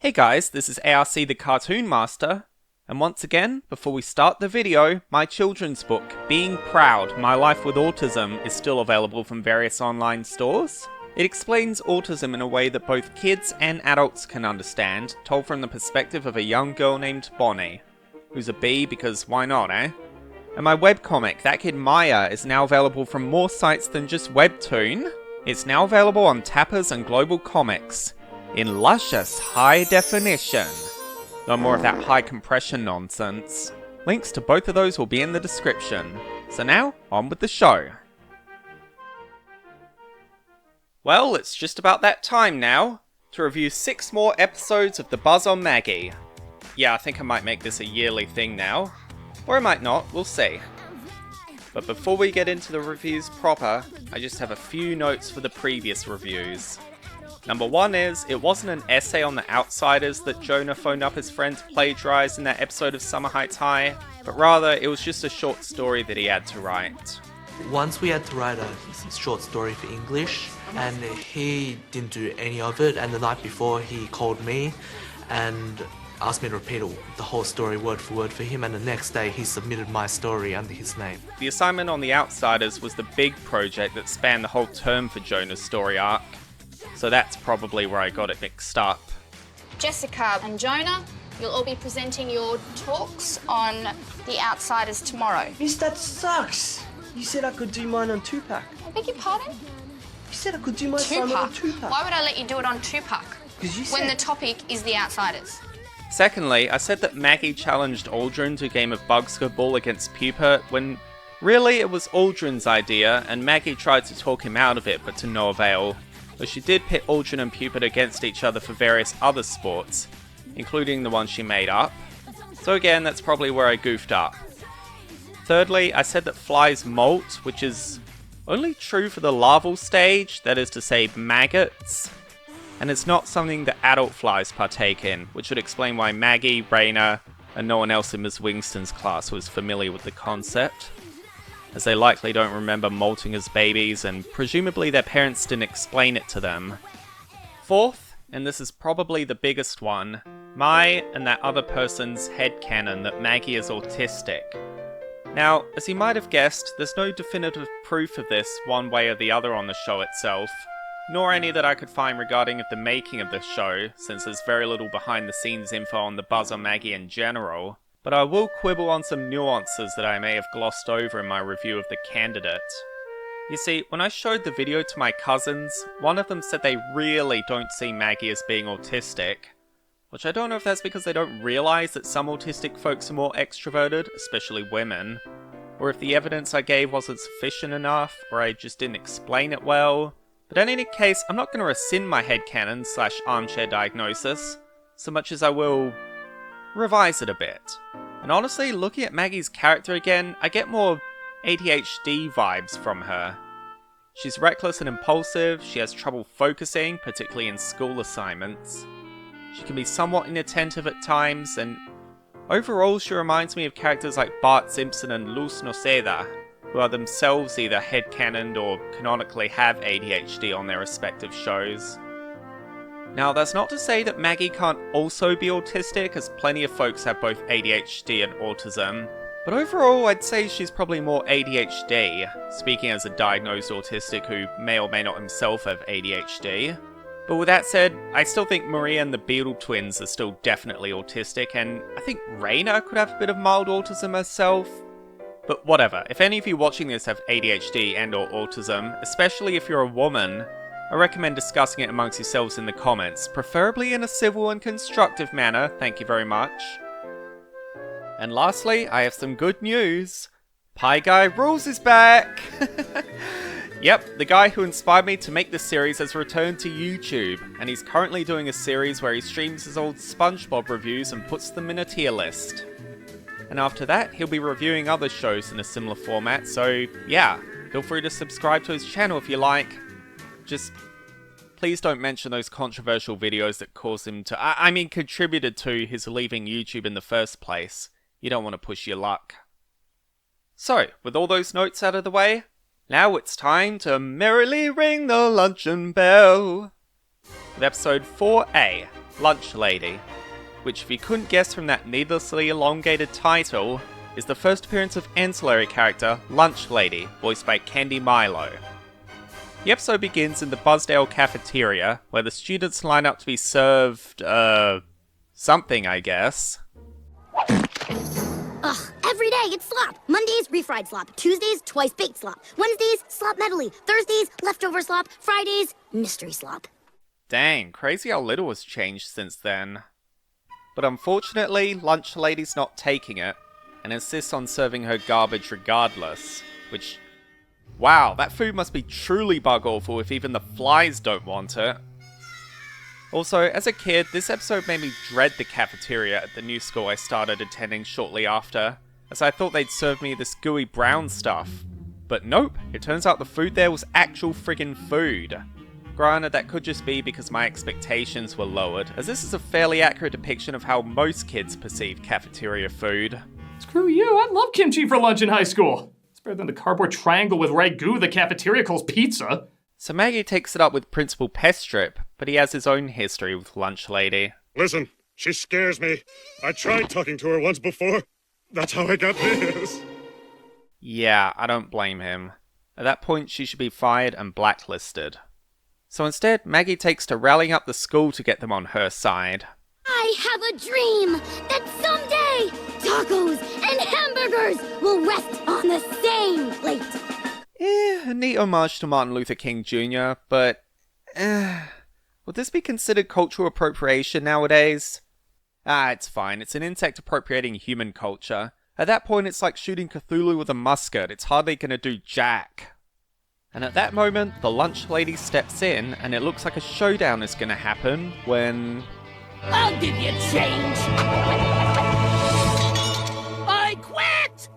Hey guys, this is ARC the Cartoon Master, and once again, before we start the video, my children's book, Being Proud, My Life with Autism, is still available from various online stores. It explains autism in a way that both kids and adults can understand, told from the perspective of a young girl named Bonnie, who's a bee because why not, eh? And my webcomic, That Kid Maya, is now available from more sites than just Webtoon. It's now available on Tappers and Global Comics, in luscious high definition. No more of that high compression nonsense. Links to both of those will be in the description. So now, on with the show. Well, it's just about that time now to review 6 more episodes of The Buzz on Maggie. Yeah, I think I might make this a yearly thing now. Or I might not, we'll see. But before we get into the reviews proper, I just have a few notes for the previous reviews. Number 1 is, it wasn't an essay on the Outsiders that Jonah phoned up his friend to plagiarise in that episode of Summer Heights High, but rather it was just a short story that he had to write. Once we had to write a short story for English, and he didn't do any of it, and the night before he called me and asked me to repeat the whole story word for word for him, and the next day he submitted my story under his name. The assignment on The Outsiders was the big project that spanned the whole term for Jonah's story arc, so that's probably where I got it mixed up. Jessica and Jonah, you'll all be presenting your talks on The Outsiders tomorrow. Miss, that sucks. You said I could do mine on 2-pack. I beg your pardon? You said I could do my assignment on 2-pack. Why would I let you do it on 2-pack? Because you said... When the topic is The Outsiders. Secondly, I said that Maggie challenged Aldrin to a game of Bugsketball against Pupa, when really it was Aldrin's idea, and Maggie tried to talk him out of it, but to no avail. But she did pit Aldrin and Pupa against each other for various other sports, including the one she made up. So again, that's probably where I goofed up. Thirdly, I said that flies molt, which is only true for the larval stage, that is to say maggots, and it's not something that adult flies partake in, which would explain why Maggie, Raina, and no one else in Miss Wingston's class was familiar with the concept, as they likely don't remember molting as babies, and presumably their parents didn't explain it to them. Fourth, and this is probably the biggest one, my and that other person's headcanon that Maggie is autistic. Now, as you might have guessed, there's no definitive proof of this one way or the other on the show itself, nor any that I could find regarding the making of the show, since there's very little behind the scenes info on the Buzz on Maggie in general. But I will quibble on some nuances that I may have glossed over in my review of the candidate. You see, when I showed the video to my cousins, one of them said they really don't see Maggie as being autistic, which I don't know if that's because they don't realise that some autistic folks are more extroverted, especially women, or if the evidence I gave wasn't sufficient enough, or I just didn't explain it well. But in any case, I'm not going to rescind my headcanon / armchair diagnosis, so much as I will revise it a bit. And honestly, looking at Maggie's character again, I get more ADHD vibes from her. She's reckless and impulsive, she has trouble focusing, particularly in school assignments. She can be somewhat inattentive at times, and overall she reminds me of characters like Bart Simpson and Luz Noceda, who are themselves either headcanoned or canonically have ADHD on their respective shows. Now, that's not to say that Maggie can't also be autistic, as plenty of folks have both ADHD and autism, but overall I'd say she's probably more ADHD, speaking as a diagnosed autistic who may or may not himself have ADHD. But with that said, I still think Maria and the Beetle twins are still definitely autistic, and I think Raina could have a bit of mild autism herself. But whatever, if any of you watching this have ADHD and or autism, especially if you're a woman, I recommend discussing it amongst yourselves in the comments, preferably in a civil and constructive manner, thank you very much. And lastly, I have some good news. Pie Guy Rules is back! Yep, the guy who inspired me to make this series has returned to YouTube, and he's currently doing a series where he streams his old SpongeBob reviews and puts them in a tier list. And after that, he'll be reviewing other shows in a similar format, so yeah, feel free to subscribe to his channel if you like. Just, please don't mention those controversial videos that caused him to, contributed to his leaving YouTube in the first place. You don't want to push your luck. So, with all those notes out of the way, now it's time to merrily ring the luncheon bell. With episode 4a, Lunch Lady, which if you couldn't guess from that needlessly elongated title, is the first appearance of ancillary character Lunch Lady, voiced by Candy Milo. The episode begins in the Buzzdale cafeteria, where the students line up to be served, something I guess. Ugh, every day it's slop. Mondays, refried slop. Tuesdays, twice baked slop. Wednesdays, slop medley. Thursdays, leftover slop. Fridays, mystery slop. Dang, crazy how little has changed since then. But unfortunately, Lunch Lady's not taking it, and insists on serving her garbage regardless, which... wow, that food must be truly bug awful if even the flies don't want it. Also, as a kid, this episode made me dread the cafeteria at the new school I started attending shortly after, as I thought they'd serve me this gooey brown stuff. But nope, it turns out the food there was actual friggin' food. Granted, that could just be because my expectations were lowered, as this is a fairly accurate depiction of how most kids perceive cafeteria food. Screw you, I love kimchi for lunch in high school. It's better than the cardboard triangle with ragu the cafeteria calls pizza. So Maggie takes it up with Principal Pestrip, but he has his own history with Lunch Lady. Listen, she scares me. I tried talking to her once before. That's how I got this. Yeah, I don't blame him. At that point, she should be fired and blacklisted. So instead, Maggie takes to rallying up the school to get them on her side. I have a dream that someday tacos and hamburgers will rest on the same plate. A neat homage to Martin Luther King Jr., but... would this be considered cultural appropriation nowadays? It's fine, it's an insect appropriating human culture. At that point, it's like shooting Cthulhu with a musket, it's hardly gonna do jack. And at that moment, the Lunch Lady steps in, and it looks like a showdown is gonna happen, when... I'll give you change! I quit!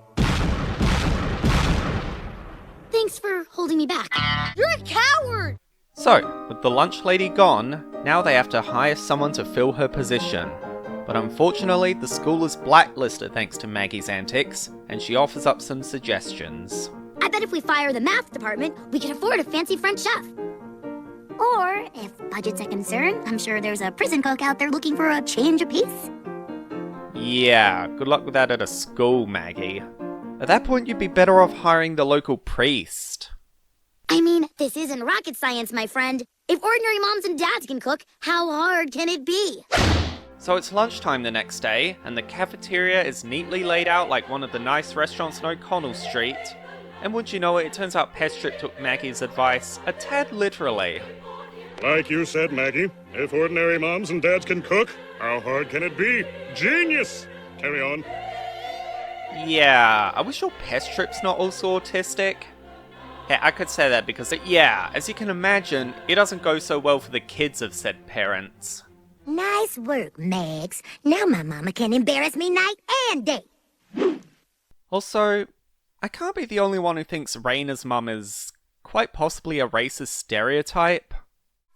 Thanks for holding me back. You're a coward! So, with the Lunch Lady gone, now they have to hire someone to fill her position. But unfortunately, the school is blacklisted thanks to Maggie's antics, and she offers up some suggestions. I bet if we fire the math department, we can afford a fancy French chef. Or, if budget's a concern, I'm sure there's a prison cook out there looking for a change of pace. Yeah, good luck with that at a school, Maggie. At that point, you'd be better off hiring the local priest. I mean, this isn't rocket science, my friend. If ordinary moms and dads can cook, how hard can it be? So it's lunchtime the next day, and the cafeteria is neatly laid out like one of the nice restaurants on O'Connell Street. And would you know it, it turns out Pestrip took Maggie's advice a tad literally. Like you said, Maggie, if ordinary moms and dads can cook, how hard can it be? Genius! Carry on. Yeah, I wish your Pestrip's not also autistic. Yeah, I could say that because, yeah, as you can imagine, it doesn't go so well for the kids of said parents. Nice work, Mags. Now my mama can embarrass me night and day. Also, I can't be the only one who thinks Raina's mum is quite possibly a racist stereotype.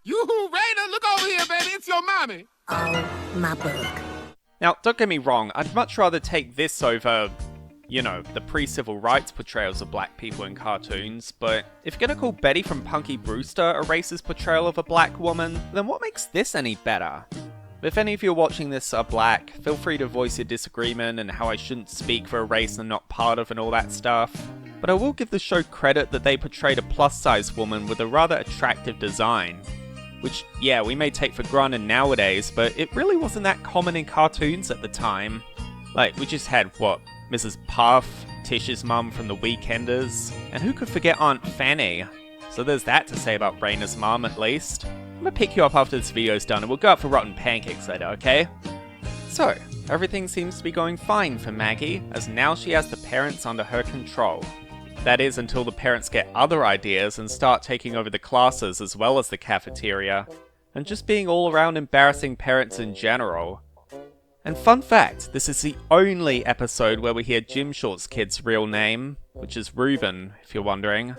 Yoo-hoo, Raina, look over here, baby, it's your mommy. Oh, my book. Now, don't get me wrong, I'd much rather take this over, you know, the pre-civil rights portrayals of black people in cartoons, but if you're gonna call Betty from Punky Brewster a racist portrayal of a black woman, then what makes this any better? If any of you watching this are black, feel free to voice your disagreement and how I shouldn't speak for a race I'm not part of and all that stuff. But I will give the show credit that they portrayed a plus-size woman with a rather attractive design. Which, yeah, we may take for granted nowadays, but it really wasn't that common in cartoons at the time. Like, we just had, what, Mrs. Puff, Tish's mum from The Weekenders, and who could forget Aunt Fanny? So there's that to say about Raina's mum, at least. I'm gonna pick you up after this video's done and we'll go out for rotten pancakes later, okay? So, everything seems to be going fine for Maggie, as now she has the parents under her control. That is, until the parents get other ideas and start taking over the classes as well as the cafeteria, and just being all around embarrassing parents in general. And fun fact, this is the only episode where we hear Jim Short's kid's real name, which is Reuben, if you're wondering.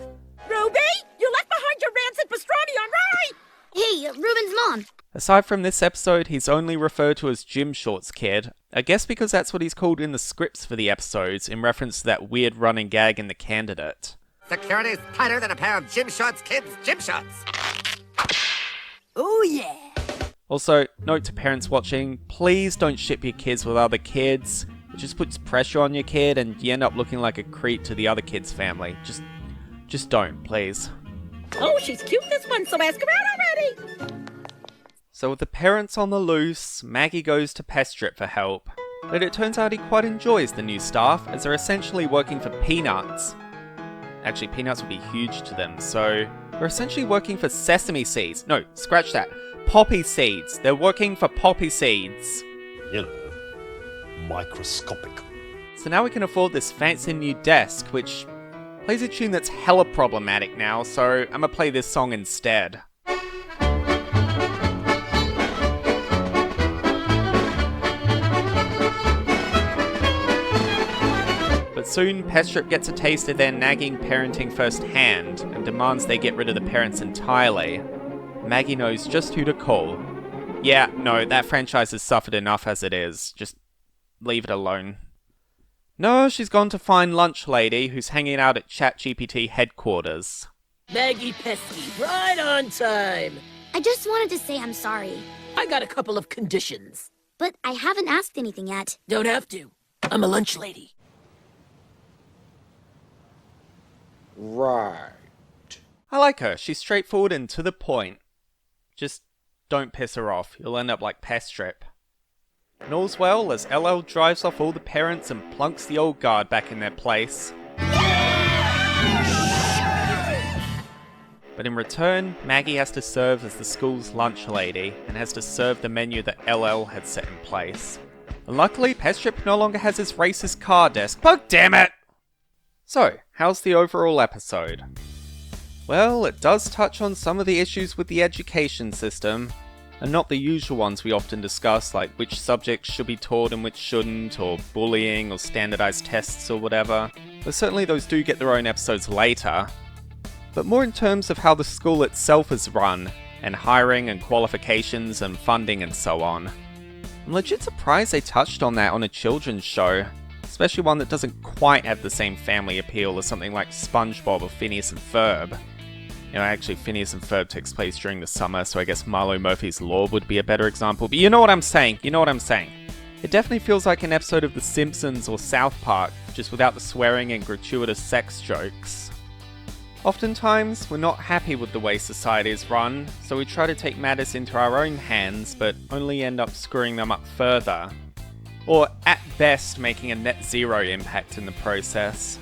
Ruby, you left behind your rancid pastrami on rye! Hey, Ruben's mom. Aside from this episode, he's only referred to as Jim Short's kid, I guess because that's what he's called in the scripts for the episodes, in reference to that weird running gag in The Candidate. Security's tighter than a pair of Jim Short's kids' gym shorts. Oh yeah! Also, note to parents watching, please don't ship your kids with other kids. It just puts pressure on your kid and you end up looking like a creep to the other kid's family. Just don't, please. Oh, she's cute, this one, so ask her out already! So with the parents on the loose, Maggie goes to Pestrip for help. But it turns out he quite enjoys the new staff, as they're essentially working for peanuts. Actually, peanuts would be huge to them, so they're essentially working for sesame seeds. No, scratch that. Poppy seeds. They're working for poppy seeds. You know, microscopic. So now we can afford this fancy new desk, which plays a tune that's hella problematic now, so I'm gonna play this song instead. But soon, Pestrip gets a taste of their nagging parenting firsthand, and demands they get rid of the parents entirely. Maggie knows just who to call. Yeah, no, that franchise has suffered enough as it is. Just leave it alone. No, she's gone to find Lunch Lady, who's hanging out at ChatGPT headquarters. Maggie Pesky, right on time. I just wanted to say I'm sorry. I got a couple of conditions. But I haven't asked anything yet. Don't have to. I'm a lunch lady. Right. I like her. She's straightforward and to the point. Just don't piss her off. You'll end up like Pestrip. And all's well as LL drives off all the parents and plunks the old guard back in their place. But in return, Maggie has to serve as the school's lunch lady and has to serve the menu that LL had set in place. And luckily, Pestrip no longer has his racist car desk. But damn it! So, how's the overall episode? Well, it does touch on some of the issues with the education system, and not the usual ones we often discuss, like which subjects should be taught and which shouldn't, or bullying, or standardized tests, or whatever. But certainly those do get their own episodes later. But more in terms of how the school itself is run, and hiring and qualifications and funding and so on. I'm legit surprised they touched on that on a children's show, especially one that doesn't quite have the same family appeal as something like SpongeBob or Phineas and Ferb. You know, actually Phineas and Ferb takes place during the summer, so I guess Milo Murphy's Law would be a better example, but you know what I'm saying, It definitely feels like an episode of The Simpsons or South Park, just without the swearing and gratuitous sex jokes. Oftentimes, we're not happy with the way society is run, so we try to take matters into our own hands, but only end up screwing them up further. Or, at best, making a net zero impact in the process.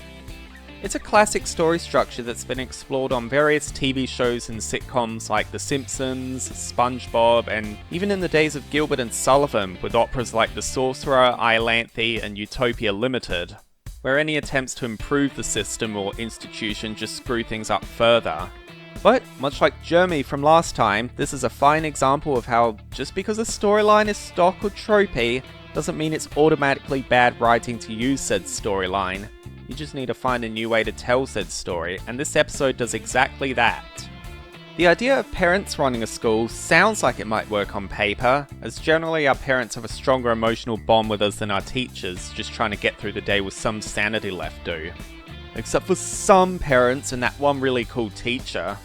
It's a classic story structure that's been explored on various TV shows and sitcoms like The Simpsons, SpongeBob, and even in the days of Gilbert and Sullivan with operas like The Sorcerer, Iolanthe, and Utopia Limited, where any attempts to improve the system or institution just screw things up further. But, much like Jeremy from last time, this is a fine example of how just because a storyline is stock or tropey, doesn't mean it's automatically bad writing to use said storyline. You just need to find a new way to tell said story, and this episode does exactly that. The idea of parents running a school sounds like it might work on paper, as generally our parents have a stronger emotional bond with us than our teachers, just trying to get through the day with some sanity left do. Except for some parents and that one really cool teacher.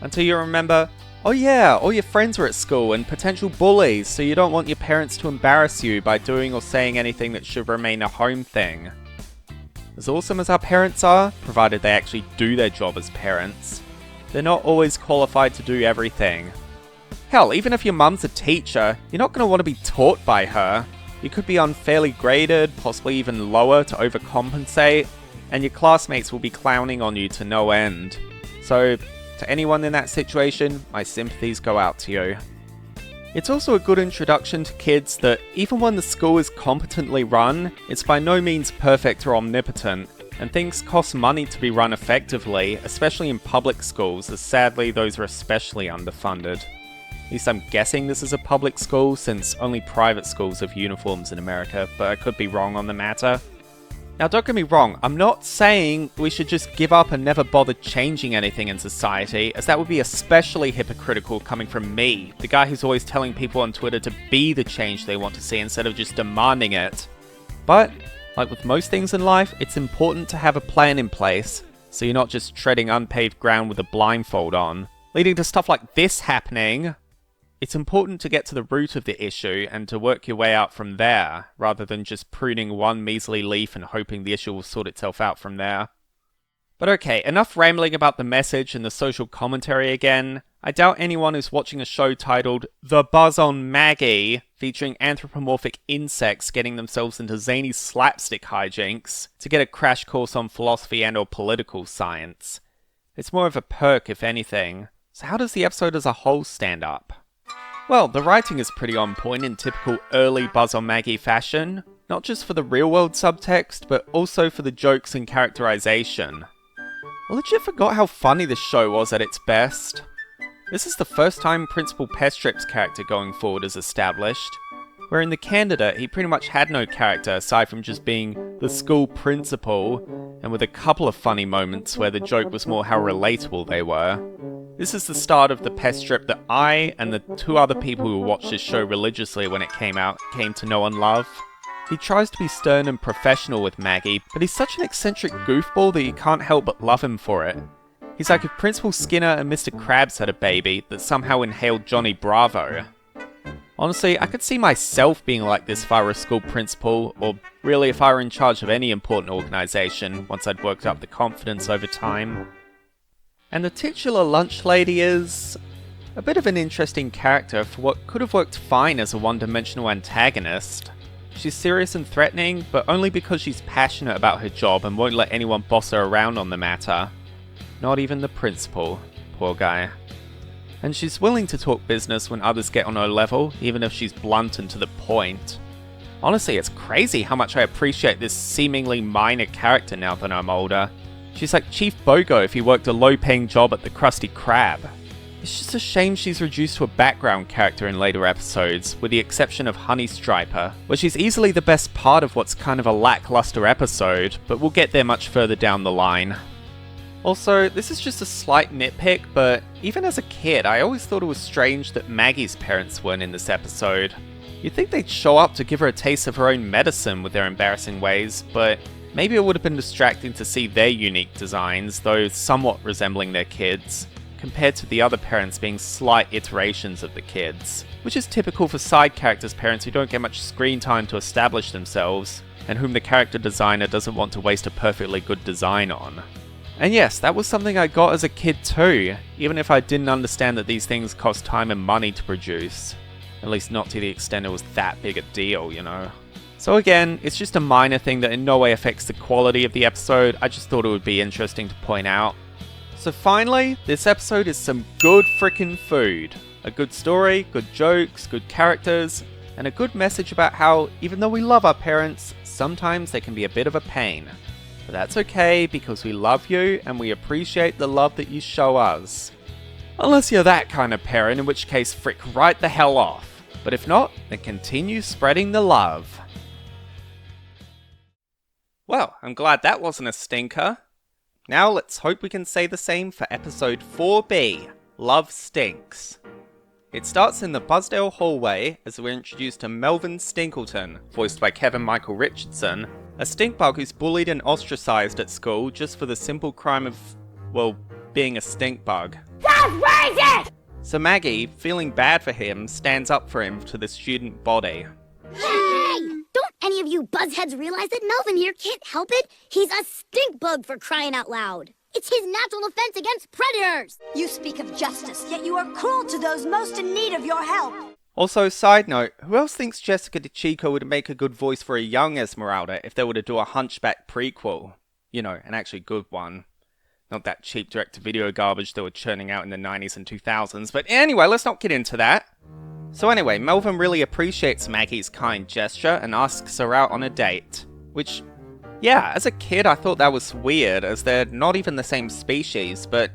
Until you remember, oh yeah, all your friends are at school and potential bullies, so you don't want your parents to embarrass you by doing or saying anything that should remain a home thing. As awesome as our parents are, provided they actually do their job as parents, they're not always qualified to do everything. Hell, even if your mum's a teacher, you're not going to want to be taught by her. You could be unfairly graded, possibly even lower to overcompensate, and your classmates will be clowning on you to no end. So, to anyone in that situation, my sympathies go out to you. It's also a good introduction to kids that even when the school is competently run, it's by no means perfect or omnipotent, and things cost money to be run effectively, especially in public schools, as sadly those are especially underfunded. At least I'm guessing this is a public school, since only private schools have uniforms in America, but I could be wrong on the matter. Now don't get me wrong, I'm not saying we should just give up and never bother changing anything in society, as that would be especially hypocritical coming from me, the guy who's always telling people on Twitter to be the change they want to see instead of just demanding it. But, like with most things in life, it's important to have a plan in place, so you're not just treading unpaved ground with a blindfold on, leading to stuff like this happening. It's important to get to the root of the issue and to work your way out from there, rather than just pruning one measly leaf and hoping the issue will sort itself out from there. But okay, enough rambling about the message and the social commentary again. I doubt anyone who's watching a show titled The Buzz on Maggie, featuring anthropomorphic insects getting themselves into zany slapstick hijinks, to get a crash course on philosophy and or political science. It's more of a perk, if anything. So how does the episode as a whole stand up? Well, the writing is pretty on point in typical early Buzz on Maggie fashion, not just for the real-world subtext, but also for the jokes and characterization. I legit forgot how funny this show was at its best. This is the first time Principal Pestrip's character going forward is established, where in The Candidate he pretty much had no character aside from just being the school principal, and with a couple of funny moments where the joke was more how relatable they were. This is the start of the Pestrip that I and the two other people who watched this show religiously when it came out came to know and love. He tries to be stern and professional with Maggie, but he's such an eccentric goofball that you can't help but love him for it. He's like if Principal Skinner and Mr. Krabs had a baby that somehow inhaled Johnny Bravo. Honestly, I could see myself being like this if I were a school principal, or really if I were in charge of any important organisation, once I'd worked up the confidence over time. And the titular lunch lady is a bit of an interesting character for what could have worked fine as a one-dimensional antagonist. She's serious and threatening, but only because she's passionate about her job and won't let anyone boss her around on the matter. Not even the principal. Poor guy. And she's willing to talk business when others get on her level, even if she's blunt and to the point. Honestly, it's crazy how much I appreciate this seemingly minor character now that I'm older. She's like Chief Bogo if he worked a low-paying job at the Krusty Krab. It's just a shame she's reduced to a background character in later episodes, with the exception of Honey Striper, where she's easily the best part of what's kind of a lackluster episode, but we'll get there much further down the line. Also, this is just a slight nitpick, but even as a kid, I always thought it was strange that Maggie's parents weren't in this episode. You'd think they'd show up to give her a taste of her own medicine with their embarrassing ways, but maybe it would have been distracting to see their unique designs, though somewhat resembling their kids, compared to the other parents being slight iterations of the kids, which is typical for side characters' parents who don't get much screen time to establish themselves, and whom the character designer doesn't want to waste a perfectly good design on. And yes, that was something I got as a kid too, even if I didn't understand that these things cost time and money to produce. At least not to the extent it was that big a deal, you know. So again, it's just a minor thing that in no way affects the quality of the episode, I just thought it would be interesting to point out. So finally, this episode is some good frickin' food. A good story, good jokes, good characters, and a good message about how, even though we love our parents, sometimes they can be a bit of a pain. But that's okay, because we love you, and we appreciate the love that you show us. Unless you're that kind of parent, in which case frick right the hell off. But if not, then continue spreading the love. Well, I'm glad that wasn't a stinker. Now let's hope we can say the same for episode 4b, Love Stinks. It starts in the Buzzdale hallway as we're introduced to Melvin Stinkleton, voiced by Kevin Michael Richardson, a stinkbug who's bullied and ostracized at school just for the simple crime of, well, being a stinkbug. That's racist! So Maggie, feeling bad for him, stands up for him to the student body. Hey! Don't any of you buzzheads realize that Melvin here can't help it? He's a stink bug, for crying out loud. It's his natural defense against predators. You speak of justice, yet you are cruel to those most in need of your help. Also, side note, who else thinks Jessica DeChico would make a good voice for a young Esmeralda if they were to do a Hunchback prequel? You know, an actually good one. Not that cheap direct-to-video garbage they were churning out in the 90s and 2000s, but anyway, let's not get into that. So anyway, Melvin really appreciates Maggie's kind gesture and asks her out on a date. Which, yeah, as a kid I thought that was weird, as they're not even the same species, but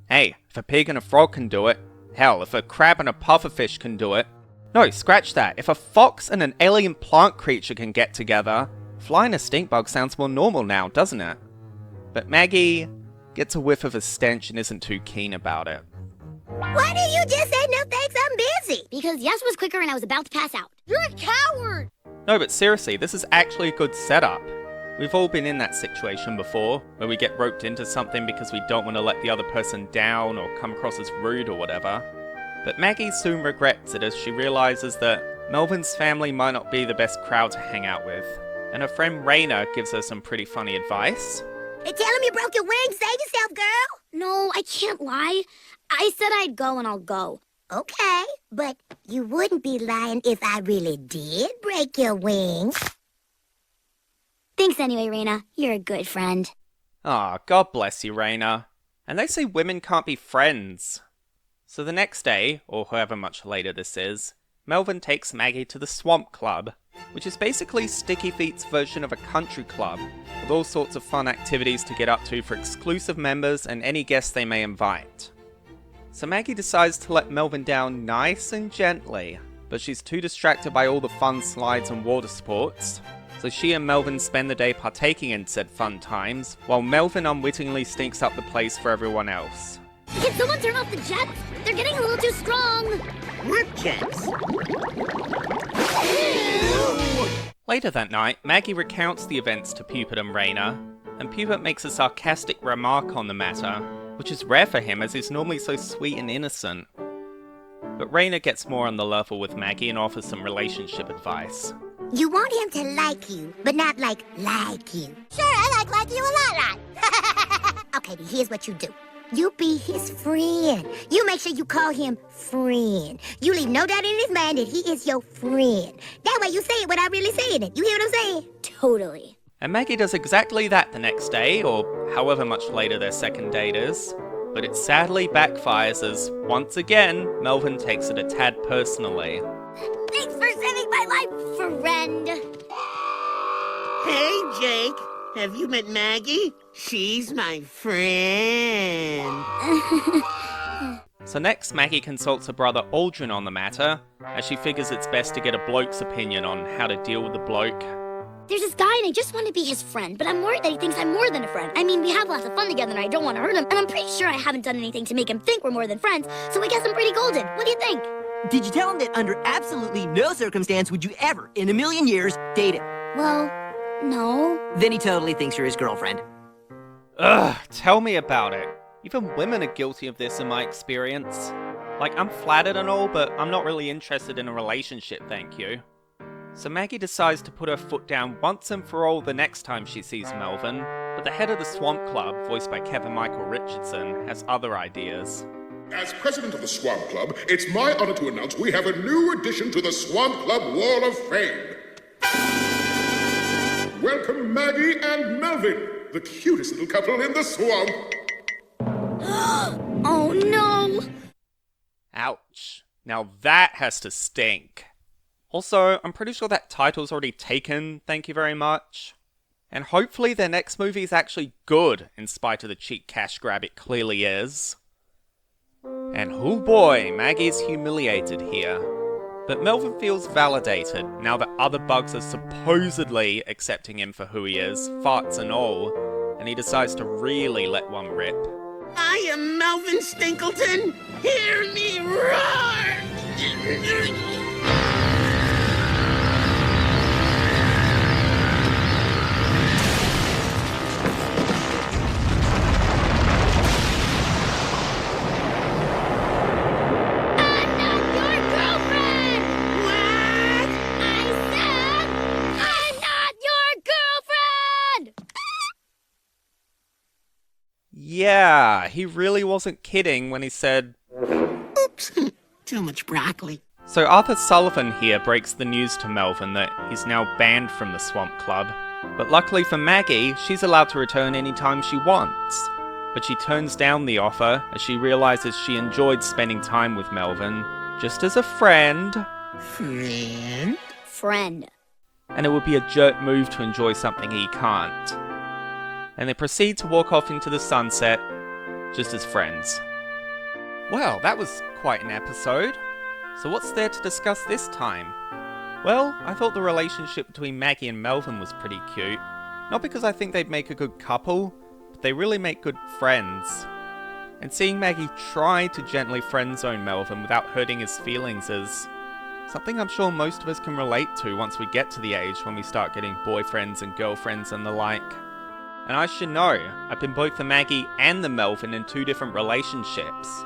hey, if a pig and a frog can do it, hell, if a crab and a pufferfish can do it. No, scratch that, if a fox and an alien plant creature can get together, flying a stinkbug sounds more normal now, doesn't it? But Maggie gets a whiff of a stench and isn't too keen about it. Why did you just say no thanks, I'm busy? Because yes was quicker and I was about to pass out. You're a coward! No, but seriously, this is actually a good setup. We've all been in that situation before, where we get roped into something because we don't want to let the other person down or come across as rude or whatever. But Maggie soon regrets it as she realises that Melvin's family might not be the best crowd to hang out with, and her friend Raina gives her some pretty funny advice. Hey, tell him you broke your wing. Save yourself, girl. No, I can't lie. I said I'd go and I'll go. Okay, but you wouldn't be lying if I really did break your wing. Thanks anyway, Raina. You're a good friend. Aw, God bless you, Raina. And they say women can't be friends. So the next day, or however much later this is, Melvin takes Maggie to the Swamp Club, which is basically Sticky Feet's version of a country club, with all sorts of fun activities to get up to for exclusive members and any guests they may invite. So Maggie decides to let Melvin down nice and gently, but she's too distracted by all the fun slides and water sports, so she and Melvin spend the day partaking in said fun times, while Melvin unwittingly stinks up the place for everyone else. Can someone turn off the jets? They're getting a little too strong. What jets? Later that night, Maggie recounts the events to Pupert and Raina, and Pupert makes a sarcastic remark on the matter, which is rare for him as he's normally so sweet and innocent. But Raina gets more on the level with Maggie and offers some relationship advice. You want him to like you, but not like you. Sure, I like you a lot. Okay, then here's what you do. You be his friend. You make sure you call him friend. You leave no doubt in his mind that he is your friend. That way you say it without really saying it. You hear what I'm saying? Totally. And Maggie does exactly that the next day, or however much later their second date is. But it sadly backfires as, once again, Melvin takes it a tad personally. Thanks for saving my life, friend. Hey, Jake. Have you met Maggie? She's my friend. So next, Maggie consults her brother Aldrin on the matter, as she figures it's best to get a bloke's opinion on how to deal with the bloke. There's this guy and I just want to be his friend, but I'm worried that he thinks I'm more than a friend. I mean, we have lots of fun together and I don't want to hurt him, and I'm pretty sure I haven't done anything to make him think we're more than friends, so I guess I'm pretty golden. What do you think? Did you tell him that under absolutely no circumstance would you ever, in a million years, date him? Well, no. Then he totally thinks you're his girlfriend. Ugh, tell me about it. Even women are guilty of this in my experience. Like, I'm flattered and all, but I'm not really interested in a relationship, thank you. So Maggie decides to put her foot down once and for all the next time she sees Melvin, but the head of the Swamp Club, voiced by Kevin Michael Richardson, has other ideas. As president of the Swamp Club, it's my honor to announce we have a new addition to the Swamp Club Wall of Fame. Welcome Maggie and Melvin, the cutest little couple in the swamp. Oh no! Ouch. Now that has to stink. Also, I'm pretty sure that title's already taken, thank you very much. And hopefully their next movie is actually good, in spite of the cheap cash grab it clearly is. And oh boy, Maggie's humiliated here. But Melvin feels validated now that other bugs are supposedly accepting him for who he is, farts and all, and he decides to really let one rip. I am Melvin Stinkleton. Hear me roar! Yeah, he really wasn't kidding when he said, Oops, too much broccoli. So Arthur Sullivan here breaks the news to Melvin that he's now banned from the Swamp Club. But luckily for Maggie, she's allowed to return anytime she wants. But she turns down the offer as she realizes she enjoyed spending time with Melvin, just as a friend. Friend. And it would be a jerk move to enjoy something he can't. And they proceed to walk off into the sunset, just as friends. Well, that was quite an episode. So what's there to discuss this time? Well, I thought the relationship between Maggie and Melvin was pretty cute. Not because I think they'd make a good couple, but they really make good friends. And seeing Maggie try to gently friendzone Melvin without hurting his feelings is something I'm sure most of us can relate to once we get to the age when we start getting boyfriends and girlfriends and the like. And I should know, I've been both the Maggie and the Melvin in 2 different relationships.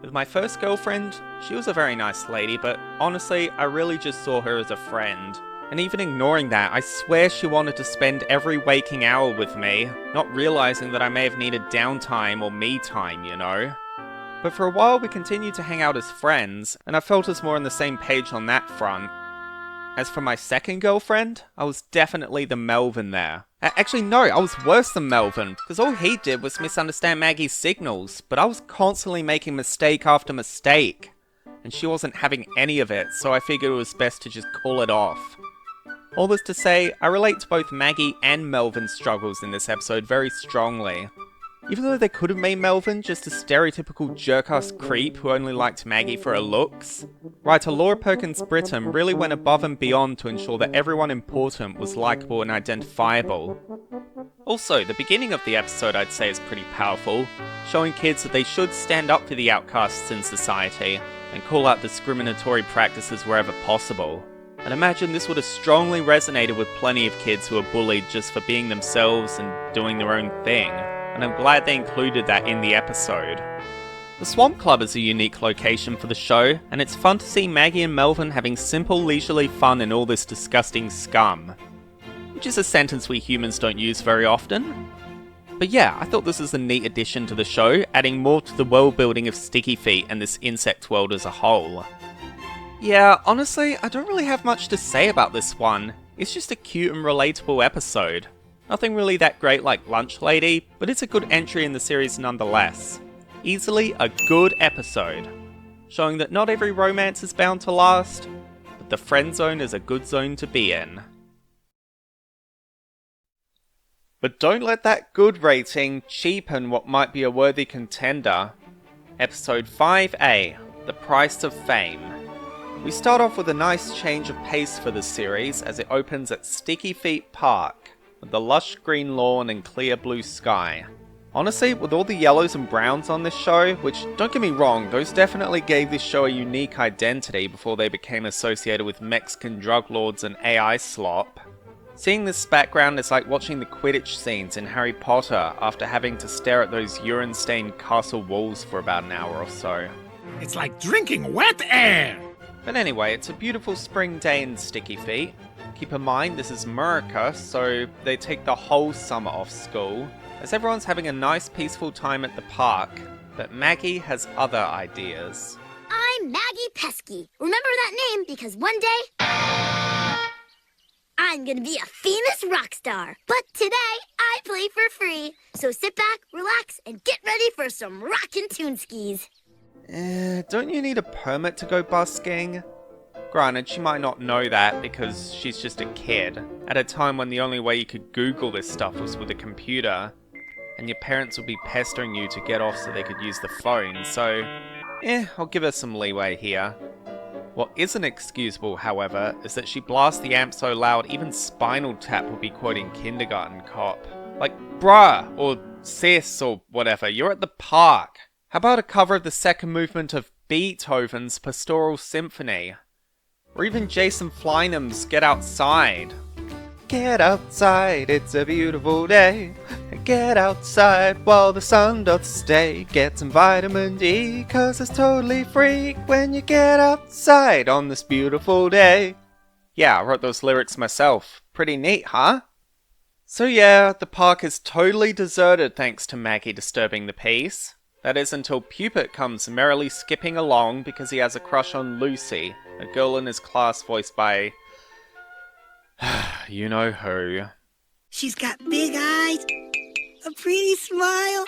With my first girlfriend, she was a very nice lady, but honestly, I really just saw her as a friend. And even ignoring that, I swear she wanted to spend every waking hour with me, not realizing that I may have needed downtime or me time, you know? But for a while we continued to hang out as friends, and I felt us more on the same page on that front. As for my second girlfriend, I was definitely the Melvin there. Actually no, I was worse than Melvin, because all he did was misunderstand Maggie's signals, but I was constantly making mistake after mistake. And she wasn't having any of it, so I figured it was best to just call it off. All this to say, I relate to both Maggie and Melvin's struggles in this episode very strongly. Even though they could have made Melvin just a stereotypical jerk-ass creep who only liked Maggie for her looks, writer Laura Perkins Britton really went above and beyond to ensure that everyone important was likeable and identifiable. Also, the beginning of the episode I'd say is pretty powerful, showing kids that they should stand up for the outcasts in society and call out discriminatory practices wherever possible. And imagine this would have strongly resonated with plenty of kids who are bullied just for being themselves and doing their own thing. And I'm glad they included that in the episode. The Swamp Club is a unique location for the show, and it's fun to see Maggie and Melvin having simple, leisurely fun in all this disgusting scum. Which is a sentence we humans don't use very often. But yeah, I thought this was a neat addition to the show, adding more to the world building of Sticky Feet and this insect world as a whole. Yeah, honestly, I don't really have much to say about this one. It's just a cute and relatable episode. Nothing really that great like Lunch Lady, but it's a good entry in the series nonetheless. Easily a good episode. Showing that not every romance is bound to last, but the friend zone is a good zone to be in. But don't let that good rating cheapen what might be a worthy contender. Episode 5a, The Price of Fame. We start off with a nice change of pace for the series as it opens at Sticky Feet Park, with the lush green lawn and clear blue sky. Honestly, with all the yellows and browns on this show, which, don't get me wrong, those definitely gave this show a unique identity before they became associated with Mexican drug lords and AI slop, seeing this background is like watching the Quidditch scenes in Harry Potter after having to stare at those urine-stained castle walls for about an hour or so. It's like drinking wet air! But anyway, it's a beautiful spring day in Sticky Feet. Keep in mind, this is America, so they take the whole summer off school, as everyone's having a nice peaceful time at the park, but Maggie has other ideas. I'm Maggie Pesky. Remember that name because one day, I'm gonna be a famous rock star. But today, I play for free. So sit back, relax, and get ready for some rockin' toonskis. Don't you need a permit to go busking? Granted, she might not know that because she's just a kid, at a time when the only way you could Google this stuff was with a computer, and your parents would be pestering you to get off so they could use the phone, so I'll give her some leeway here. What isn't excusable, however, is that she blasts the amp so loud even Spinal Tap would be quoting Kindergarten Cop. Like, bruh, or sis, or whatever, you're at the park. How about a cover of the second movement of Beethoven's Pastoral Symphony? Or even Jason Flynam's Get Outside. Get outside, it's a beautiful day. Get outside while the sun doth stay. Get some vitamin D, cause it's totally free when you get outside on this beautiful day. Yeah, I wrote those lyrics myself. Pretty neat, huh? So yeah, the park is totally deserted thanks to Maggie disturbing the peace. That is until Pupit comes merrily skipping along because he has a crush on Lucy, a girl in his class voiced by you know who. She's got big eyes, a pretty smile,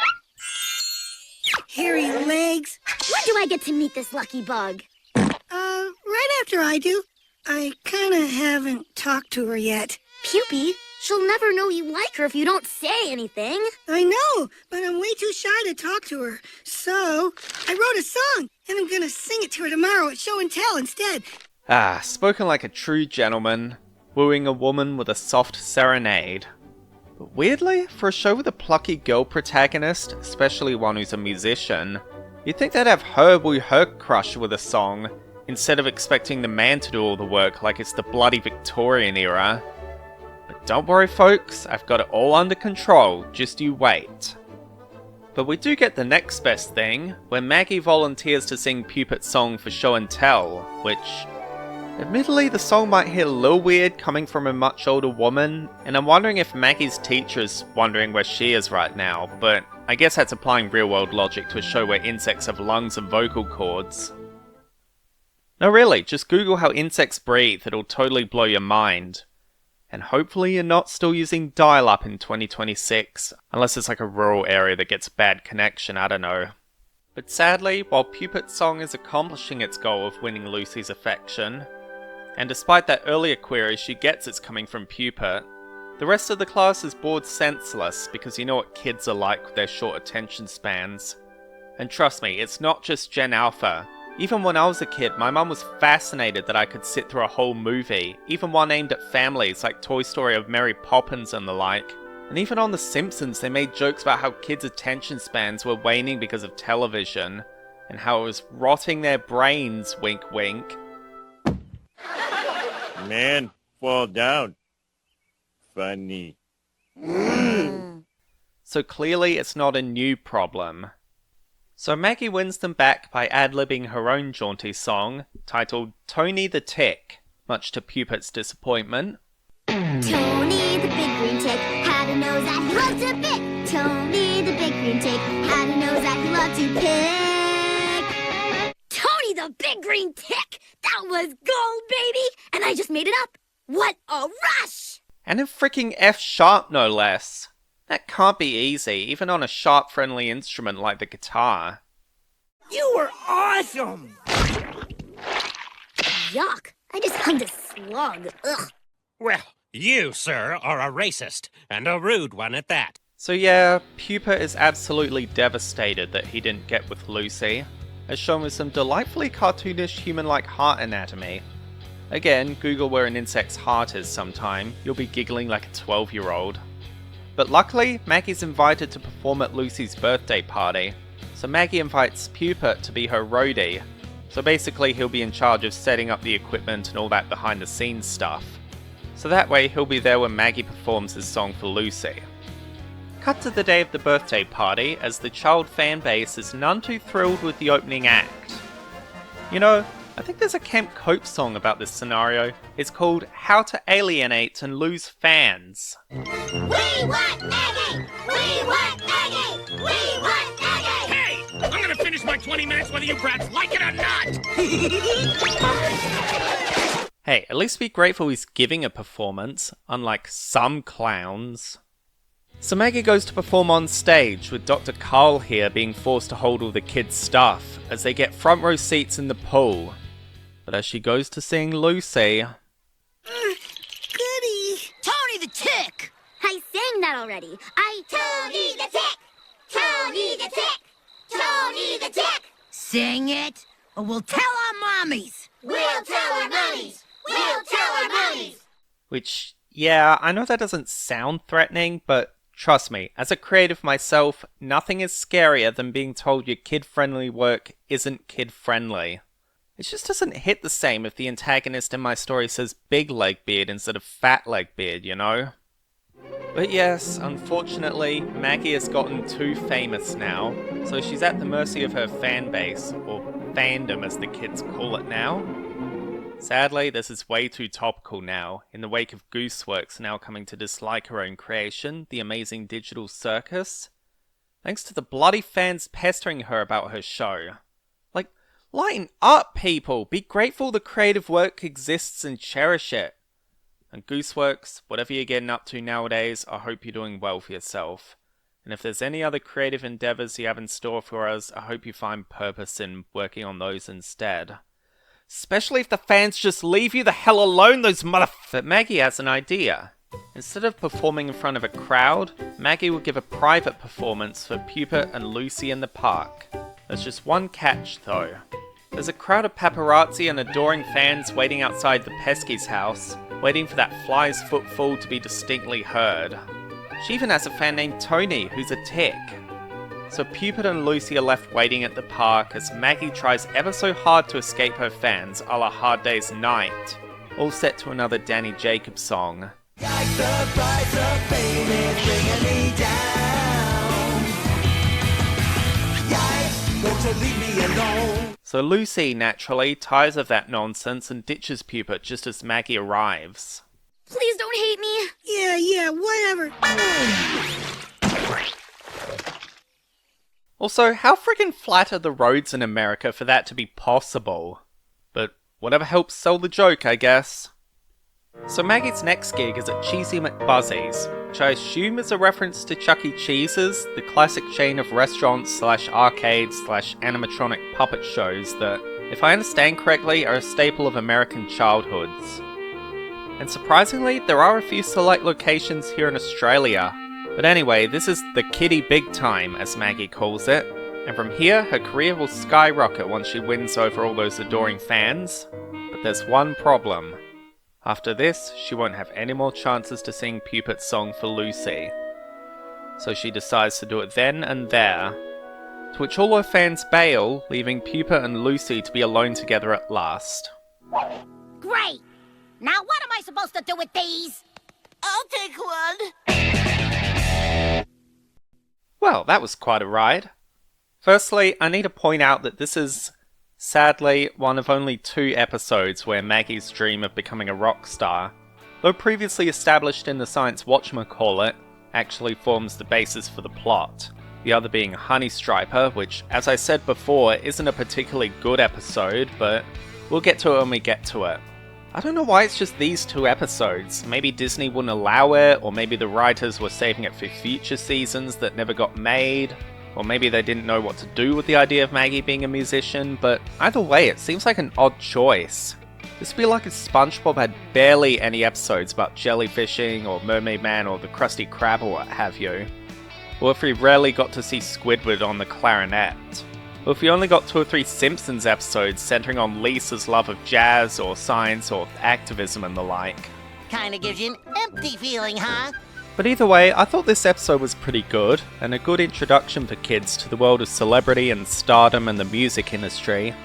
hairy legs. When do I get to meet this lucky bug? Right after I do. I kinda haven't talked to her yet. Pupy, she'll never know you like her if you don't say anything. I know, but I'm way too shy to talk to her. So, I wrote a song, and I'm gonna sing it to her tomorrow at show and tell instead. Spoken like a true gentleman, wooing a woman with a soft serenade. But weirdly, for a show with a plucky girl protagonist, especially one who's a musician, you'd think they'd have her woo her crush with a song, instead of expecting the man to do all the work like it's the bloody Victorian era. But don't worry folks, I've got it all under control, just you wait. But we do get the next best thing, where Maggie volunteers to sing Pupet's song for show and tell, which, admittedly, the song might hit a little weird coming from a much older woman, and I'm wondering if Maggie's teacher is wondering where she is right now, but I guess that's applying real-world logic to a show where insects have lungs and vocal cords. No, really, just Google how insects breathe, it'll totally blow your mind. And hopefully you're not still using dial-up in 2026, unless it's like a rural area that gets bad connection, I don't know. But sadly, while Pupet's song is accomplishing its goal of winning Lucy's affection, and despite that earlier query she gets it's coming from Pupet, the rest of the class is bored senseless because you know what kids are like with their short attention spans. And trust me, it's not just Gen Alpha. Even when I was a kid, my mum was fascinated that I could sit through a whole movie, even one aimed at families like Toy Story of Mary Poppins and the like. And even on The Simpsons, they made jokes about how kids' attention spans were waning because of television, and how it was rotting their brains, wink wink. Man, fall down. Funny. So clearly it's not a new problem. So Maggie wins them back by ad-libbing her own jaunty song, titled Tony the Tick, much to Pupet's disappointment. Tony the big green tick had a nose that he loved to pick. Tony the big green tick had a nose that he loved to pick. Tony the big green tick! That was gold, baby! And I just made it up. What a rush! And in freaking F sharp, no less. That can't be easy, even on a sharp-friendly instrument like the guitar. You were awesome! Yuck! I just hugged a slug. Ugh. Well, you, sir, are a racist, and a rude one at that. So yeah, Pupet is absolutely devastated that he didn't get with Lucy, as shown with some delightfully cartoonish human-like heart anatomy. Again, Google where an insect's heart is sometime, you'll be giggling like a 12-year-old. But luckily, Maggie's invited to perform at Lucy's birthday party, so Maggie invites Pupet to be her roadie, so basically he'll be in charge of setting up the equipment and all that behind the scenes stuff. So that way he'll be there when Maggie performs his song for Lucy. Cut to the day of the birthday party, as the child fan base is none too thrilled with the opening act. You know, I think there's a Camp Cope song about this scenario. It's called How to Alienate and Lose Fans. We want Maggie! We want Maggie! We want Maggie! Hey! I'm gonna finish my 20 minutes whether you brats like it or not! Hey, at least be grateful he's giving a performance, unlike some clowns. So Maggie goes to perform on stage, with Dr. Carl here being forced to hold all the kids' stuff, as they get front row seats in the pool. But as she goes to sing Lucy... Goody! Tony the Tick! I sang that already. Tony the Tick! Tony the Tick! Tony the Tick! Sing it, or we'll tell our mommies. We'll tell our mommies! We'll tell our mommies! Which, yeah, I know that doesn't sound threatening, but trust me, as a creative myself, nothing is scarier than being told your kid-friendly work isn't kid-friendly. It just doesn't hit the same if the antagonist in my story says big leg beard instead of fat leg beard, you know? But yes, unfortunately, Maggie has gotten too famous now, so she's at the mercy of her fan base, or fandom as the kids call it now. Sadly, this is way too topical now, in the wake of Gooseworks now coming to dislike her own creation, the amazing digital circus. Thanks to the bloody fans pestering her about her show. Like, lighten up, people! Be grateful the creative work exists and cherish it. And Gooseworks, whatever you're getting up to nowadays, I hope you're doing well for yourself. And if there's any other creative endeavours you have in store for us, I hope you find purpose in working on those instead. Especially if the fans just leave you the hell alone, those But Maggie has an idea. Instead of performing in front of a crowd, Maggie will give a private performance for Pupet and Lucy in the park. There's just one catch though. There's a crowd of paparazzi and adoring fans waiting outside the Pesky's house, waiting for that fly's footfall to be distinctly heard. She even has a fan named Tony, who's a tick. So Pupet and Lucy are left waiting at the park as Maggie tries ever so hard to escape her fans a la Hard Day's Night, all set to another Danny Jacobs song. Like the price of fame is bringing me down. Won't you leave me alone? So Lucy, naturally, tires of that nonsense and ditches Pupert just as Maggie arrives. Please don't hate me. Yeah, whatever. Also, how friggin' flat are the roads in America for that to be possible? But whatever helps sell the joke, I guess. So Maggie's next gig is at Cheesy McBuzzy's, which I assume is a reference to Chuck E. Cheese's, the classic chain of restaurants/arcades/animatronic puppet shows that, if I understand correctly, are a staple of American childhoods. And surprisingly, there are a few select locations here in Australia. But anyway, this is the kiddie big time, as Maggie calls it, and from here, her career will skyrocket once she wins over all those adoring fans. But there's one problem. After this, she won't have any more chances to sing Pupert's song for Lucy. So she decides to do it then and there, to which all her fans bail, leaving Pupert and Lucy to be alone together at last. Great! Now what am I supposed to do with these? I'll take one. Well, that was quite a ride. Firstly, I need to point out that this is, sadly, one of only 2 episodes where Maggie's dream of becoming a rock star, though previously established in the science whatchamacallit, actually forms the basis for the plot. The other being Honey Striper, which, as I said before, isn't a particularly good episode, but we'll get to it when we get to it. I don't know why it's just these 2 episodes. Maybe Disney wouldn't allow it, or maybe the writers were saving it for future seasons that never got made, or maybe they didn't know what to do with the idea of Maggie being a musician, but either way, it seems like an odd choice. This would be like if SpongeBob had barely any episodes about jellyfishing, or Mermaid Man, or the Krusty Krab, or what have you. Or if we rarely got to see Squidward on the clarinet. Or if we only got 2 or 3 Simpsons episodes centering on Lisa's love of jazz, or science, or activism and the like. Kinda gives you an empty feeling, huh? But either way, I thought this episode was pretty good, and a good introduction for kids to the world of celebrity and stardom and the music industry.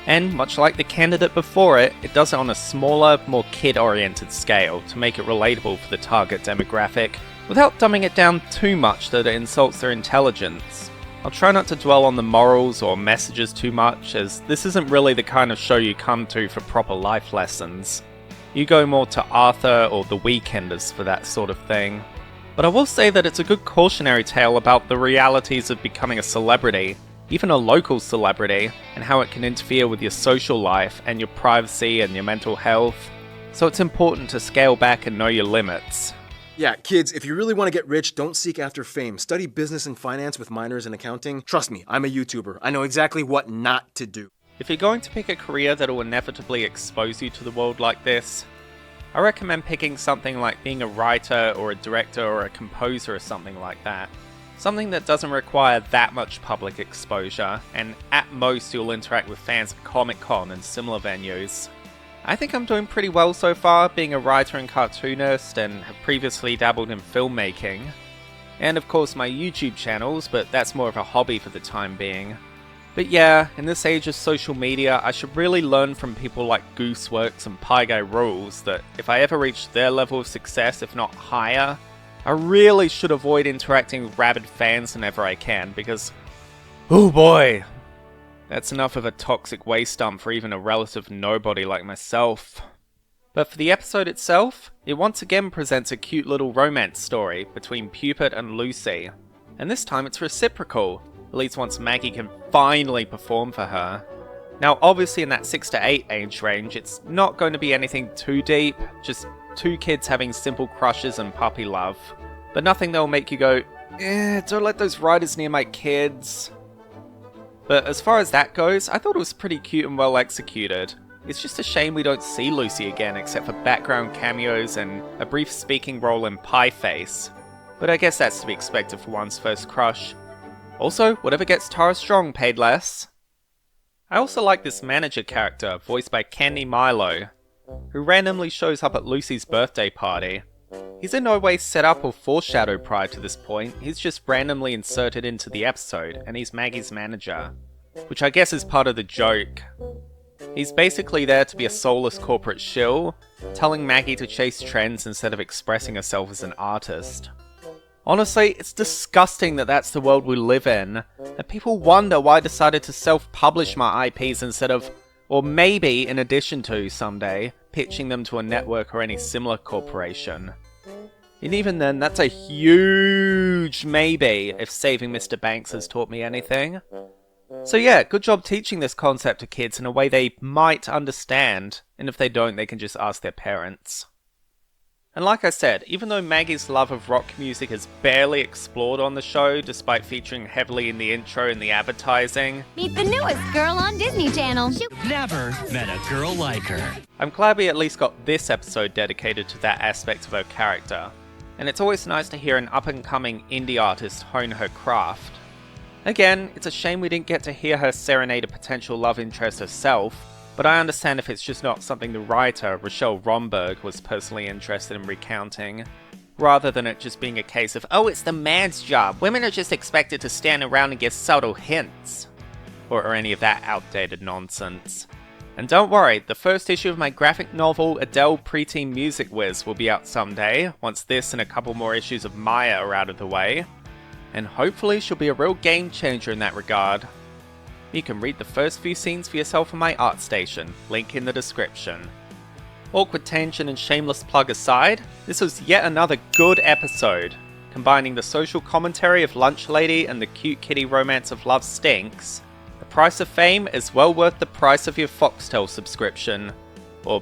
And, much like the candidate before it, it does it on a smaller, more kid-oriented scale to make it relatable for the target demographic, without dumbing it down too much that it insults their intelligence. I'll try not to dwell on the morals or messages too much, as this isn't really the kind of show you come to for proper life lessons. You go more to Arthur or The Weekenders for that sort of thing. But I will say that it's a good cautionary tale about the realities of becoming a celebrity, even a local celebrity, and how it can interfere with your social life and your privacy and your mental health. So it's important to scale back and know your limits. Yeah, kids, if you really want to get rich, don't seek after fame. Study business and finance with minors in accounting. Trust me, I'm a YouTuber. I know exactly what not to do. If you're going to pick a career that will inevitably expose you to the world like this, I recommend picking something like being a writer or a director or a composer or something like that. Something that doesn't require that much public exposure, and at most you'll interact with fans at Comic-Con and similar venues. I think I'm doing pretty well so far, being a writer and cartoonist, and have previously dabbled in filmmaking. And of course my YouTube channels, but that's more of a hobby for the time being. But yeah, in this age of social media, I should really learn from people like Gooseworks and Pie Guy Rules that if I ever reach their level of success, if not higher, I really should avoid interacting with rabid fans whenever I can, because, oh boy, that's enough of a toxic waste dump for even a relative nobody like myself. But for the episode itself, it once again presents a cute little romance story between Pupert and Lucy. And this time it's reciprocal, at least once Maggie can finally perform for her. Now obviously in that 6 to 8 age range, it's not going to be anything too deep, just 2 kids having simple crushes and puppy love. But nothing that'll make you go, don't let those writers near my kids. But as far as that goes, I thought it was pretty cute and well executed. It's just a shame we don't see Lucy again except for background cameos and a brief speaking role in Pie Face. But I guess that's to be expected for one's first crush. Also, whatever gets Tara Strong paid less. I also like this manager character, voiced by Candy Milo, who randomly shows up at Lucy's birthday party. He's in no way set up or foreshadowed prior to this point, he's just randomly inserted into the episode, and he's Maggie's manager. Which I guess is part of the joke. He's basically there to be a soulless corporate shill, telling Maggie to chase trends instead of expressing herself as an artist. Honestly, it's disgusting that that's the world we live in, and people wonder why I decided to self-publish my IPs instead of, or maybe in addition to someday, pitching them to a network or any similar corporation. And even then, that's a huge maybe if saving Mr. Banks has taught me anything. So yeah, good job teaching this concept to kids in a way they might understand, and if they don't, they can just ask their parents. And like I said, even though Maggie's love of rock music is barely explored on the show, despite featuring heavily in the intro and the advertising, Meet the newest girl on Disney Channel. Never met a girl like her. I'm glad we at least got this episode dedicated to that aspect of her character. And it's always nice to hear an up-and-coming indie artist hone her craft. Again, it's a shame we didn't get to hear her serenade a potential love interest herself, but I understand if it's just not something the writer, Rochelle Romberg, was personally interested in recounting, rather than it just being a case of, oh, it's the man's job, women are just expected to stand around and give subtle hints, or any of that outdated nonsense. And don't worry, the first issue of my graphic novel, Adele Preteen Music Whiz, will be out someday, once this and a couple more issues of Maya are out of the way. And hopefully she'll be a real game changer in that regard. You can read the first few scenes for yourself on my ArtStation, link in the description. Awkward tangent and shameless plug aside, this was yet another good episode, combining the social commentary of Lunch Lady and the cute kitty romance of Love Stinks. The price of fame is well worth the price of your Foxtel subscription. Or,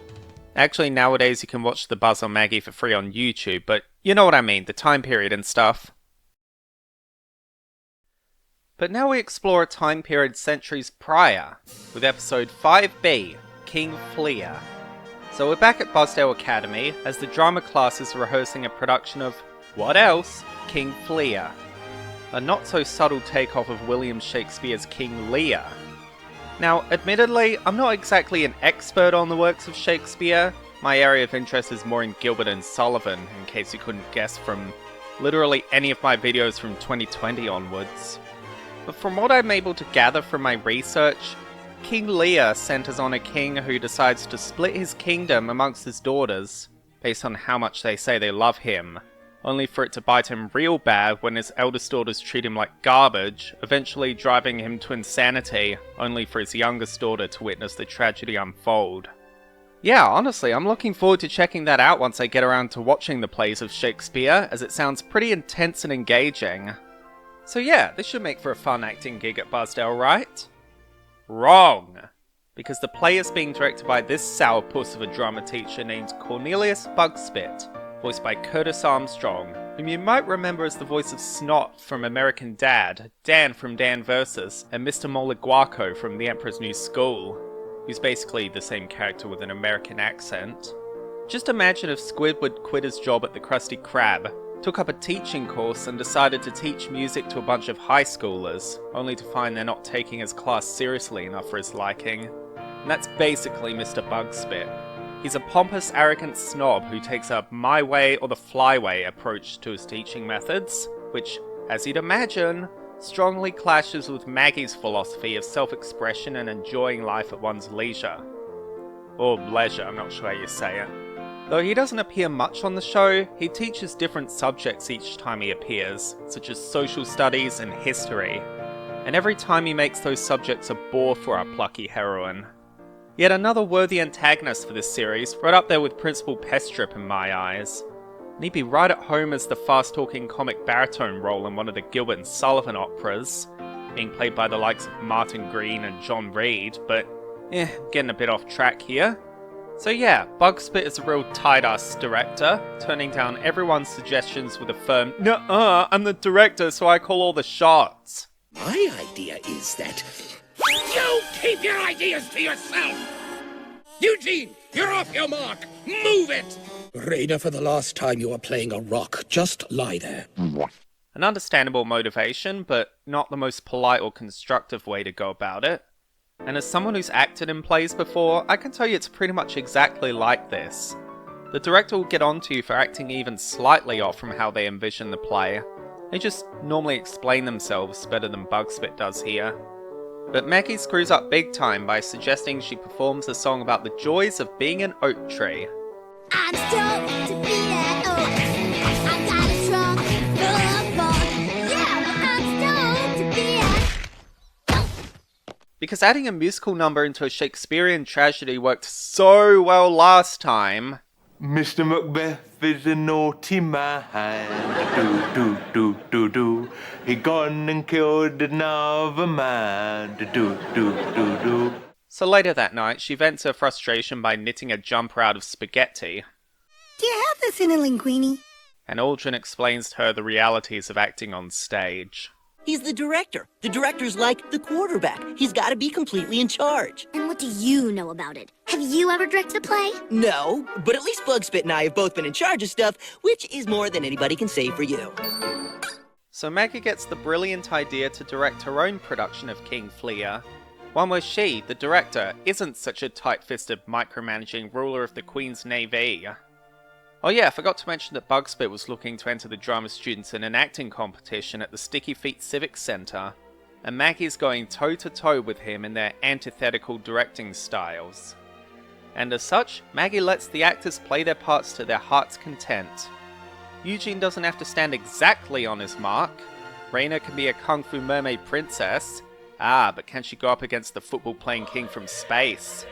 actually nowadays you can watch The Buzz on Maggie for free on YouTube, but you know what I mean, the time period and stuff. But now we explore a time period centuries prior, with episode 5b, King Flear. So we're back at Buzzdale Academy, as the drama class is rehearsing a production of, what else? King Flear. A not so subtle takeoff of William Shakespeare's King Lear. Now, admittedly, I'm not exactly an expert on the works of Shakespeare. My area of interest is more in Gilbert and Sullivan, in case you couldn't guess from literally any of my videos from 2020 onwards. But from what I'm able to gather from my research, King Lear centers on a king who decides to split his kingdom amongst his daughters, based on how much they say they love him, only for it to bite him real bad when his eldest daughters treat him like garbage, eventually driving him to insanity, only for his youngest daughter to witness the tragedy unfold. Yeah, honestly, I'm looking forward to checking that out once I get around to watching the plays of Shakespeare, as it sounds pretty intense and engaging. So yeah, this should make for a fun acting gig at Buzzdale, right? Wrong! Because the play is being directed by this sourpuss of a drama teacher named Cornelius Bugspit, voiced by Curtis Armstrong, whom you might remember as the voice of Snot from American Dad, Dan from Dan Versus, and Mr. Moliguaco from The Emperor's New School, who's basically the same character with an American accent. Just imagine if Squidward quit his job at the Krusty Krab, took up a teaching course and decided to teach music to a bunch of high schoolers, only to find they're not taking his class seriously enough for his liking. And that's basically Mr. Bugspit. He's a pompous, arrogant snob who takes a my way or the flyway approach to his teaching methods, which, as you'd imagine, strongly clashes with Maggie's philosophy of self-expression and enjoying life at one's leisure. Or leisure, I'm not sure how you say it. Though he doesn't appear much on the show, he teaches different subjects each time he appears, such as social studies and history. And every time he makes those subjects a bore for our plucky heroine. Yet another worthy antagonist for this series, right up there with Principal Pestrip in my eyes. And he'd be right at home as the fast-talking comic baritone role in one of the Gilbert and Sullivan operas, being played by the likes of Martin Green and John Reed, but getting a bit off track here. So yeah, Bugspit is a real tight-ass director, turning down everyone's suggestions with a firm, "Nuh-uh, I'm the director, so I call all the shots." My idea is that you keep your ideas to yourself! Eugene, you're off your mark! Move it! Raina, for the last time you are playing a rock. Just lie there. An understandable motivation, but not the most polite or constructive way to go about it. And as someone who's acted in plays before, I can tell you it's pretty much exactly like this. The director will get onto you for acting even slightly off from how they envision the play. They just normally explain themselves better than Bugspit does here. But Maggie screws up big time by suggesting she performs a song about the joys of being an oak tree. I'm stoked to be that oak. I got a trunk full of Because adding a musical number into a Shakespearean tragedy worked so well last time. Mr. Macbeth is a naughty man. Do. He gone and killed another man. Do. So later that night, she vents her frustration by knitting a jumper out of spaghetti. Do you have this in a linguine? And Aldrin explains to her the realities of acting on stage. He's the director. The director's like the quarterback. He's got to be completely in charge. And what do you know about it? Have you ever directed a play? No, but at least Bugspit and I have both been in charge of stuff, which is more than anybody can say for you. So Maggie gets the brilliant idea to direct her own production of King Flear, one where she, the director, isn't such a tight-fisted, micromanaging ruler of the Queen's Navy. Oh yeah, I forgot to mention that Bugspit was looking to enter the drama students in an acting competition at the Sticky Feet Civic Center, and Maggie's going toe-to-toe with him in their antithetical directing styles. And as such, Maggie lets the actors play their parts to their heart's content. Eugene doesn't have to stand exactly on his mark. Raina can be a Kung Fu mermaid princess. But can she go up against the football-playing king from space?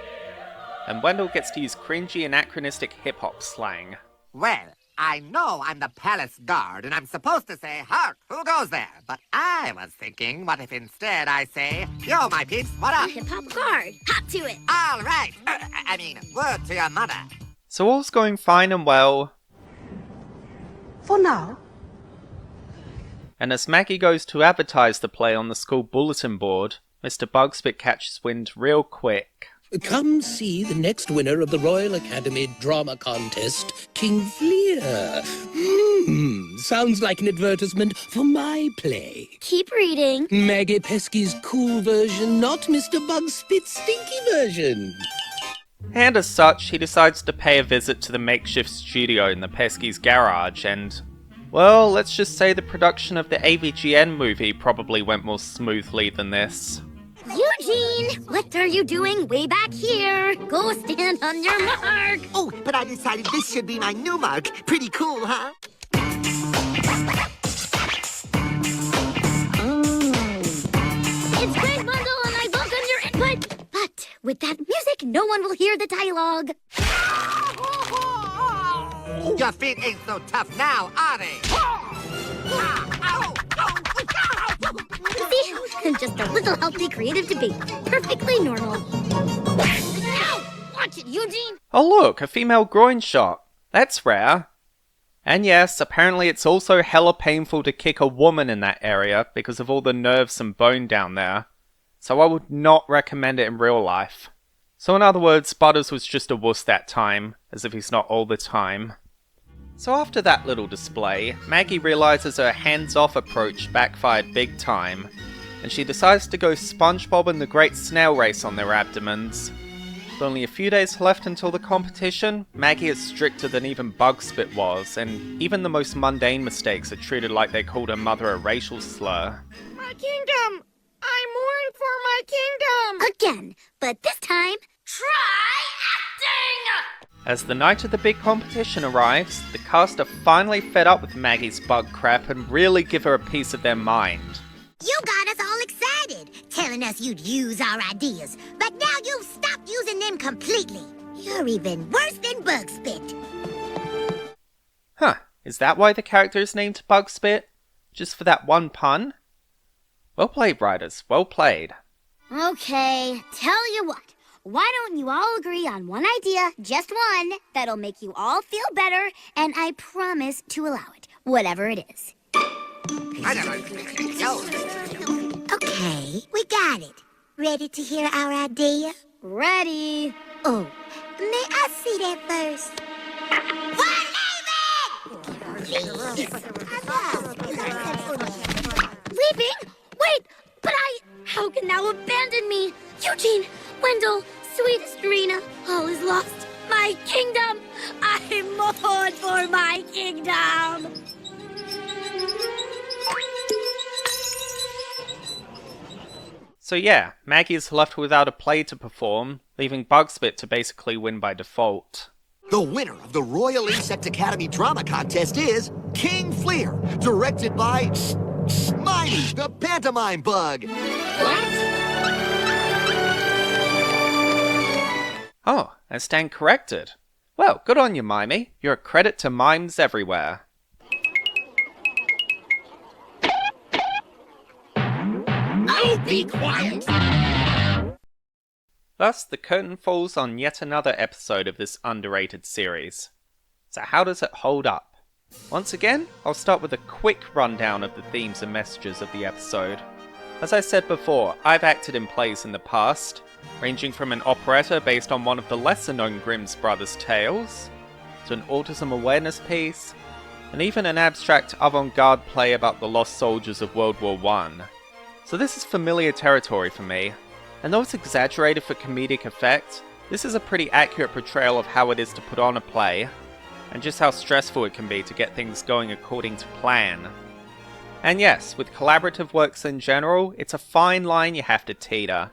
And Wendell gets to use cringy anachronistic hip-hop slang. Well, I know I'm the palace guard, and I'm supposed to say, "Hark, who goes there?" But I was thinking, what if instead I say, "Yo, my peeps, what up?" Hip-hop guard. Hop to it. All right. Word to your mother. So all's going fine and well. For now. And as Maggie goes to advertise the play on the school bulletin board, Mr. Bugspit catches wind real quick. Come see the next winner of the Royal Academy Drama Contest, King Flear. Sounds like an advertisement for my play. Keep reading. Maggie Pesky's cool version, not Mr. Bugspit's stinky version. And as such, he decides to pay a visit to the makeshift studio in the Pesky's garage and, well, let's just say the production of the AVGN movie probably went more smoothly than this. Eugene, what are you doing way back here? Go stand on your mark. Oh, but I decided this should be my new mark. Pretty cool, huh? It's Greg Bundle and I welcome your input. But with that music, no one will hear the dialogue. Your feet ain't so tough now, are they? See? Just a little healthy creative debate. Perfectly normal. Ow! Watch it, Eugene! Oh look, a female groin shot. That's rare. And yes, apparently it's also hella painful to kick a woman in that area because of all the nerves and bone down there. So I would not recommend it in real life. So in other words, Butters was just a wuss that time, as if he's not all the time. So after that little display, Maggie realizes her hands-off approach backfired big time, and she decides to go SpongeBob and the Great Snail Race on their abdomens. With only a few days left until the competition, Maggie is stricter than even Bugspit was, and even the most mundane mistakes are treated like they called her mother a racial slur. My kingdom! I mourn for my kingdom! Again, but this time, try acting! As the night of the big competition arrives, the cast are finally fed up with Maggie's bug crap and really give her a piece of their mind. You got us all excited, telling us you'd use our ideas, but now you've stopped using them completely. You're even worse than Bugspit. Huh, is that why the character is named Bugspit? Just for that one pun? Well played, writers, well played. Okay, tell you what. Why don't you all agree on one idea, just one, that'll make you all feel better, and I promise to allow it, whatever it is. Okay, we got it. Ready to hear our idea? Ready. Oh, may I see that first? Leaving? Wait, but how can thou abandon me? Eugene, Wendell, sweetest Rena, all is lost. My kingdom! I mourn for my kingdom! So yeah, Maggie is left without a play to perform, leaving Bugspit to basically win by default. The winner of the Royal Insect Academy Drama Contest is King Flear, directed by Smiley, the pantomime bug. What? Oh, I stand corrected. Well, good on you, Mimey. You're a credit to mimes everywhere. Oh, be quiet! Thus, the curtain falls on yet another episode of this underrated series. So how does it hold up? Once again, I'll start with a quick rundown of the themes and messages of the episode. As I said before, I've acted in plays in the past, ranging from an operetta based on one of the lesser-known Grimm's Brothers tales, to an autism awareness piece, and even an abstract avant-garde play about the lost soldiers of World War I. So this is familiar territory for me, and though it's exaggerated for comedic effect, this is a pretty accurate portrayal of how it is to put on a play, and just how stressful it can be to get things going according to plan. And yes, with collaborative works in general, it's a fine line you have to teeter,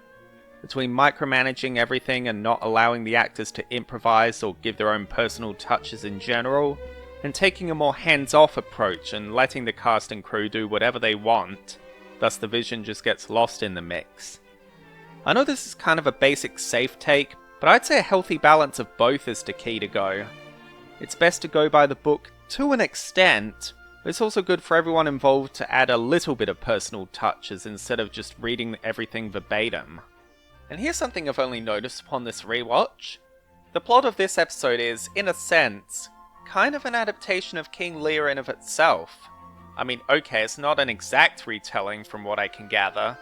between micromanaging everything and not allowing the actors to improvise or give their own personal touches in general, and taking a more hands-off approach and letting the cast and crew do whatever they want, thus the vision just gets lost in the mix. I know this is kind of a basic safe take, but I'd say a healthy balance of both is the key to go. It's best to go by the book to an extent, but it's also good for everyone involved to add a little bit of personal touches instead of just reading everything verbatim. And here's something I've only noticed upon this rewatch. The plot of this episode is, in a sense, kind of an adaptation of King Lear in of itself. I mean, okay, it's not an exact retelling from what I can gather,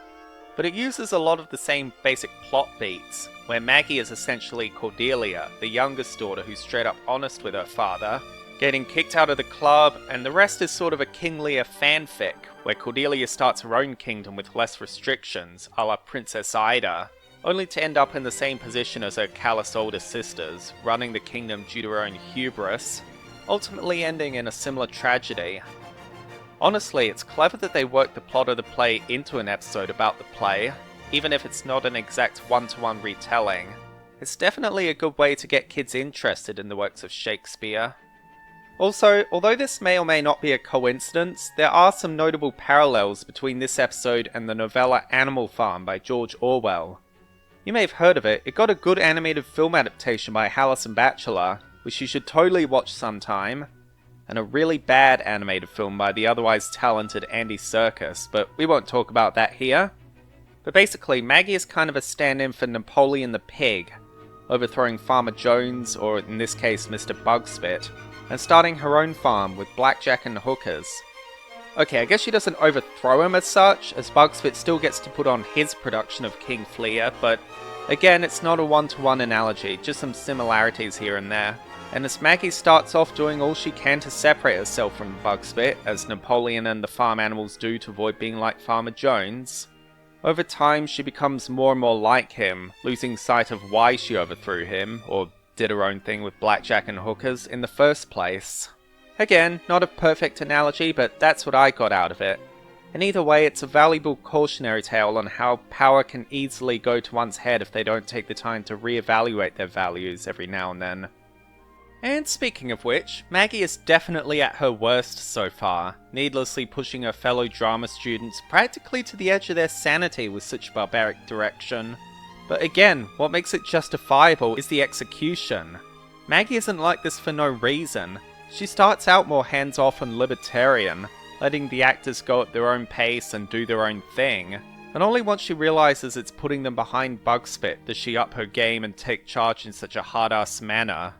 but it uses a lot of the same basic plot beats, where Maggie is essentially Cordelia, the youngest daughter who's straight up honest with her father, getting kicked out of the club, and the rest is sort of a King Lear fanfic, where Cordelia starts her own kingdom with less restrictions, a la Princess Ida, only to end up in the same position as her callous older sisters, running the kingdom due to her own hubris, ultimately ending in a similar tragedy. Honestly, it's clever that they worked the plot of the play into an episode about the play, even if it's not an exact one-to-one retelling. It's definitely a good way to get kids interested in the works of Shakespeare. Also, although this may or may not be a coincidence, there are some notable parallels between this episode and the novella Animal Farm by George Orwell. You may have heard of it got a good animated film adaptation by Hallison Batchelor, which you should totally watch sometime, and a really bad animated film by the otherwise talented Andy Serkis, but we won't talk about that here. But basically, Maggie is kind of a stand-in for Napoleon the Pig, overthrowing Farmer Jones, or in this case Mr. Bugspit, and starting her own farm with blackjack and hookers. Okay, I guess she doesn't overthrow him as such, as Bugspit still gets to put on his production of King Flear, but again, it's not a one-to-one analogy, just some similarities here and there. And as Maggie starts off doing all she can to separate herself from Bugspit, as Napoleon and the farm animals do to avoid being like Farmer Jones, over time she becomes more and more like him, losing sight of why she overthrew him, or did her own thing with blackjack and hookers in the first place. Again, not a perfect analogy, but that's what I got out of it. And either way, it's a valuable cautionary tale on how power can easily go to one's head if they don't take the time to reevaluate their values every now and then. And speaking of which, Maggie is definitely at her worst so far, needlessly pushing her fellow drama students practically to the edge of their sanity with such barbaric direction. But again, what makes it justifiable is the execution. Maggie isn't like this for no reason. She starts out more hands-off and libertarian, letting the actors go at their own pace and do their own thing. And only once she realizes it's putting them behind Bugspit does she up her game and take charge in such a hard-ass manner.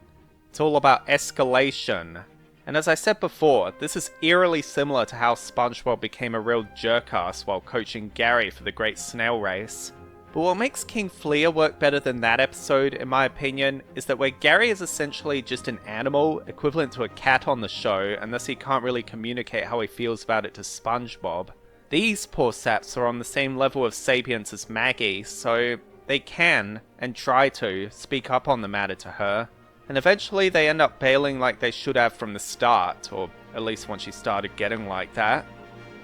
It's all about escalation. And as I said before, this is eerily similar to how SpongeBob became a real jerk-ass while coaching Gary for the Great Snail Race. But what makes King Flear work better than that episode, in my opinion, is that where Gary is essentially just an animal, equivalent to a cat on the show, and thus he can't really communicate how he feels about it to SpongeBob, these poor saps are on the same level of sapience as Maggie, so they can, and try to, speak up on the matter to her. And eventually they end up bailing like they should have from the start, or at least once she started getting like that.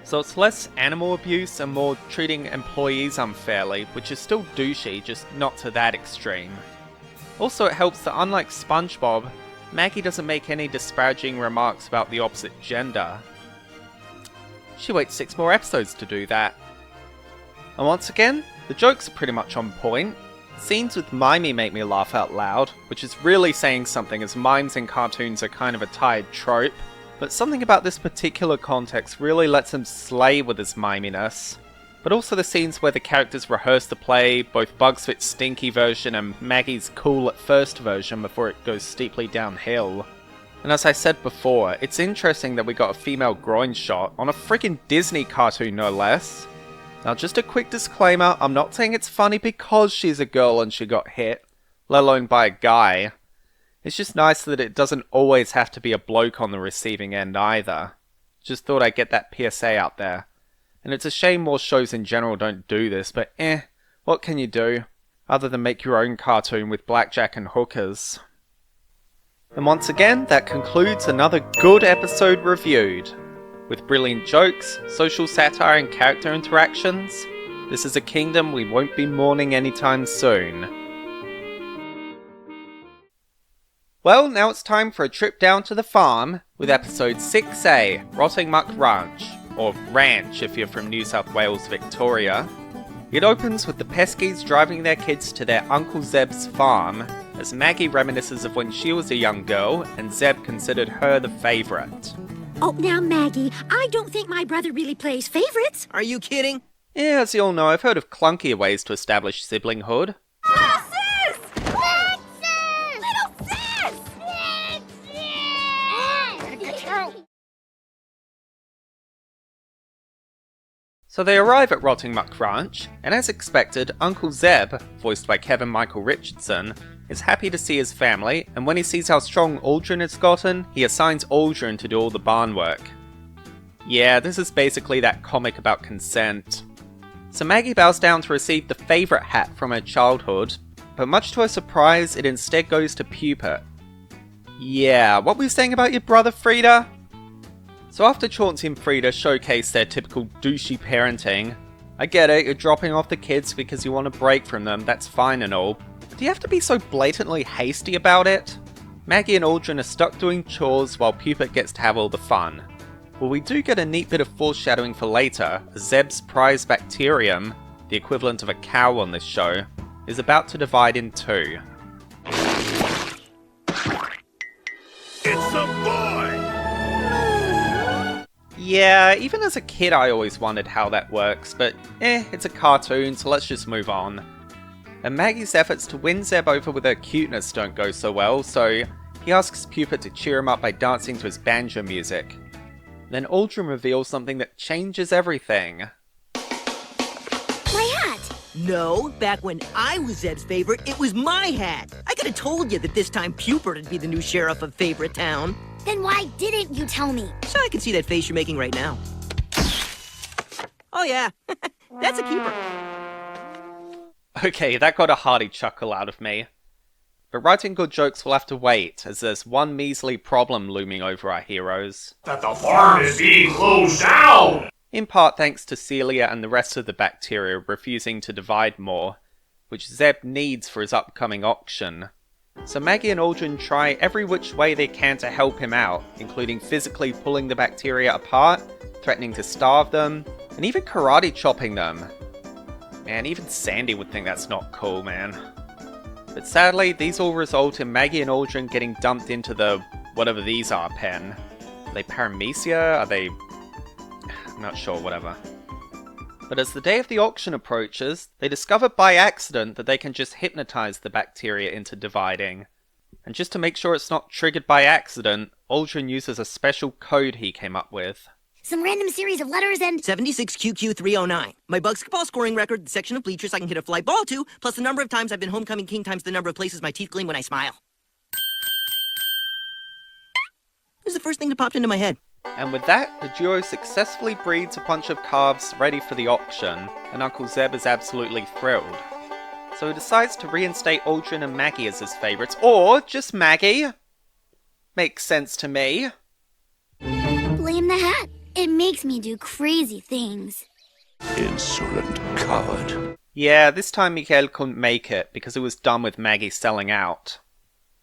So it's less animal abuse and more treating employees unfairly, which is still douchey, just not to that extreme. Also, it helps that unlike SpongeBob, Maggie doesn't make any disparaging remarks about the opposite gender. She waits 6 more episodes to do that. And once again, the jokes are pretty much on point. Scenes with Mimey make me laugh out loud, which is really saying something as mimes in cartoons are kind of a tired trope, but something about this particular context really lets him slay with his miminess. But also the scenes where the characters rehearse the play, both Bugs Fit's stinky version and Maggie's cool at first version before it goes steeply downhill. And as I said before, it's interesting that we got a female groin shot on a freaking Disney cartoon no less. Now just a quick disclaimer, I'm not saying it's funny because she's a girl and she got hit, let alone by a guy. It's just nice that it doesn't always have to be a bloke on the receiving end either. Just thought I'd get that PSA out there. And it's a shame more shows in general don't do this, but what can you do? Other than make your own cartoon with blackjack and hookers. And once again, that concludes another good episode reviewed. With brilliant jokes, social satire and character interactions, this is a kingdom we won't be mourning anytime soon. Well, now it's time for a trip down to the farm with episode 6a, Rottingmuck Ranch, or Ranch if you're from New South Wales, Victoria. It opens with the Peskies driving their kids to their Uncle Zeb's farm, as Maggie reminisces of when she was a young girl and Zeb considered her the favourite. Oh, now Maggie, I don't think my brother really plays favorites. Are you kidding? Yeah, as you all know, I've heard of clunkier ways to establish siblinghood. So they arrive at Rottingmuck Ranch, and as expected, Uncle Zeb, voiced by Kevin Michael Richardson, is happy to see his family, and when he sees how strong Aldrin has gotten, he assigns Aldrin to do all the barn work. Yeah, this is basically that comic about consent. So Maggie bows down to receive the favourite hat from her childhood, but much to her surprise, it instead goes to Pupert. Yeah, what were you saying about your brother, Frida? So after Chauncey and Frida showcase their typical douchey parenting, I get it, you're dropping off the kids because you want a break from them, that's fine and all, but do you have to be so blatantly hasty about it? Maggie and Aldrin are stuck doing chores while Pupert gets to have all the fun. Well, we do get a neat bit of foreshadowing for later, as Zeb's prize bacterium, the equivalent of a cow on this show, is about to divide in two. It's a boy! Yeah, even as a kid I always wondered how that works, but it's a cartoon, so let's just move on. And Maggie's efforts to win Zeb over with her cuteness don't go so well, so he asks Pupert to cheer him up by dancing to his banjo music. Then Aldrin reveals something that changes everything. My hat! No, back when I was Zeb's favorite, it was my hat. I could have told you that this time Pupert would be the new sheriff of Favorite Town. Then why didn't you tell me? So I can see that face you're making right now. Oh yeah, that's a keeper. Okay, that got a hearty chuckle out of me. But writing good jokes will have to wait, as there's one measly problem looming over our heroes. That the farm is being closed down! In part thanks to Celia and the rest of the bacteria refusing to divide more, which Zeb needs for his upcoming auction. So Maggie and Aldrin try every which way they can to help him out, including physically pulling the bacteria apart, threatening to starve them, and even karate chopping them. Man, even Sandy would think that's not cool, man. But sadly, these all result in Maggie and Aldrin getting dumped into the whatever these are pen. Are they paramecia? Are they... I'm not sure, whatever. But as the day of the auction approaches, they discover by accident that they can just hypnotize the bacteria into dividing. And just to make sure it's not triggered by accident, Aldrin uses a special code he came up with. Some random series of letters and... 76QQ309. My basketball scoring record, the section of bleachers I can hit a fly ball to, plus the number of times I've been homecoming king times the number of places my teeth gleam when I smile. It was the first thing that popped into my head. And with that, the duo successfully breeds a bunch of calves ready for the auction, and Uncle Zeb is absolutely thrilled. So he decides to reinstate Aldrin and Maggie as his favourites, or just Maggie. Makes sense to me. Blame the hat. It makes me do crazy things. Insolent coward. Yeah, this time Miguel couldn't make it because he was done with Maggie selling out.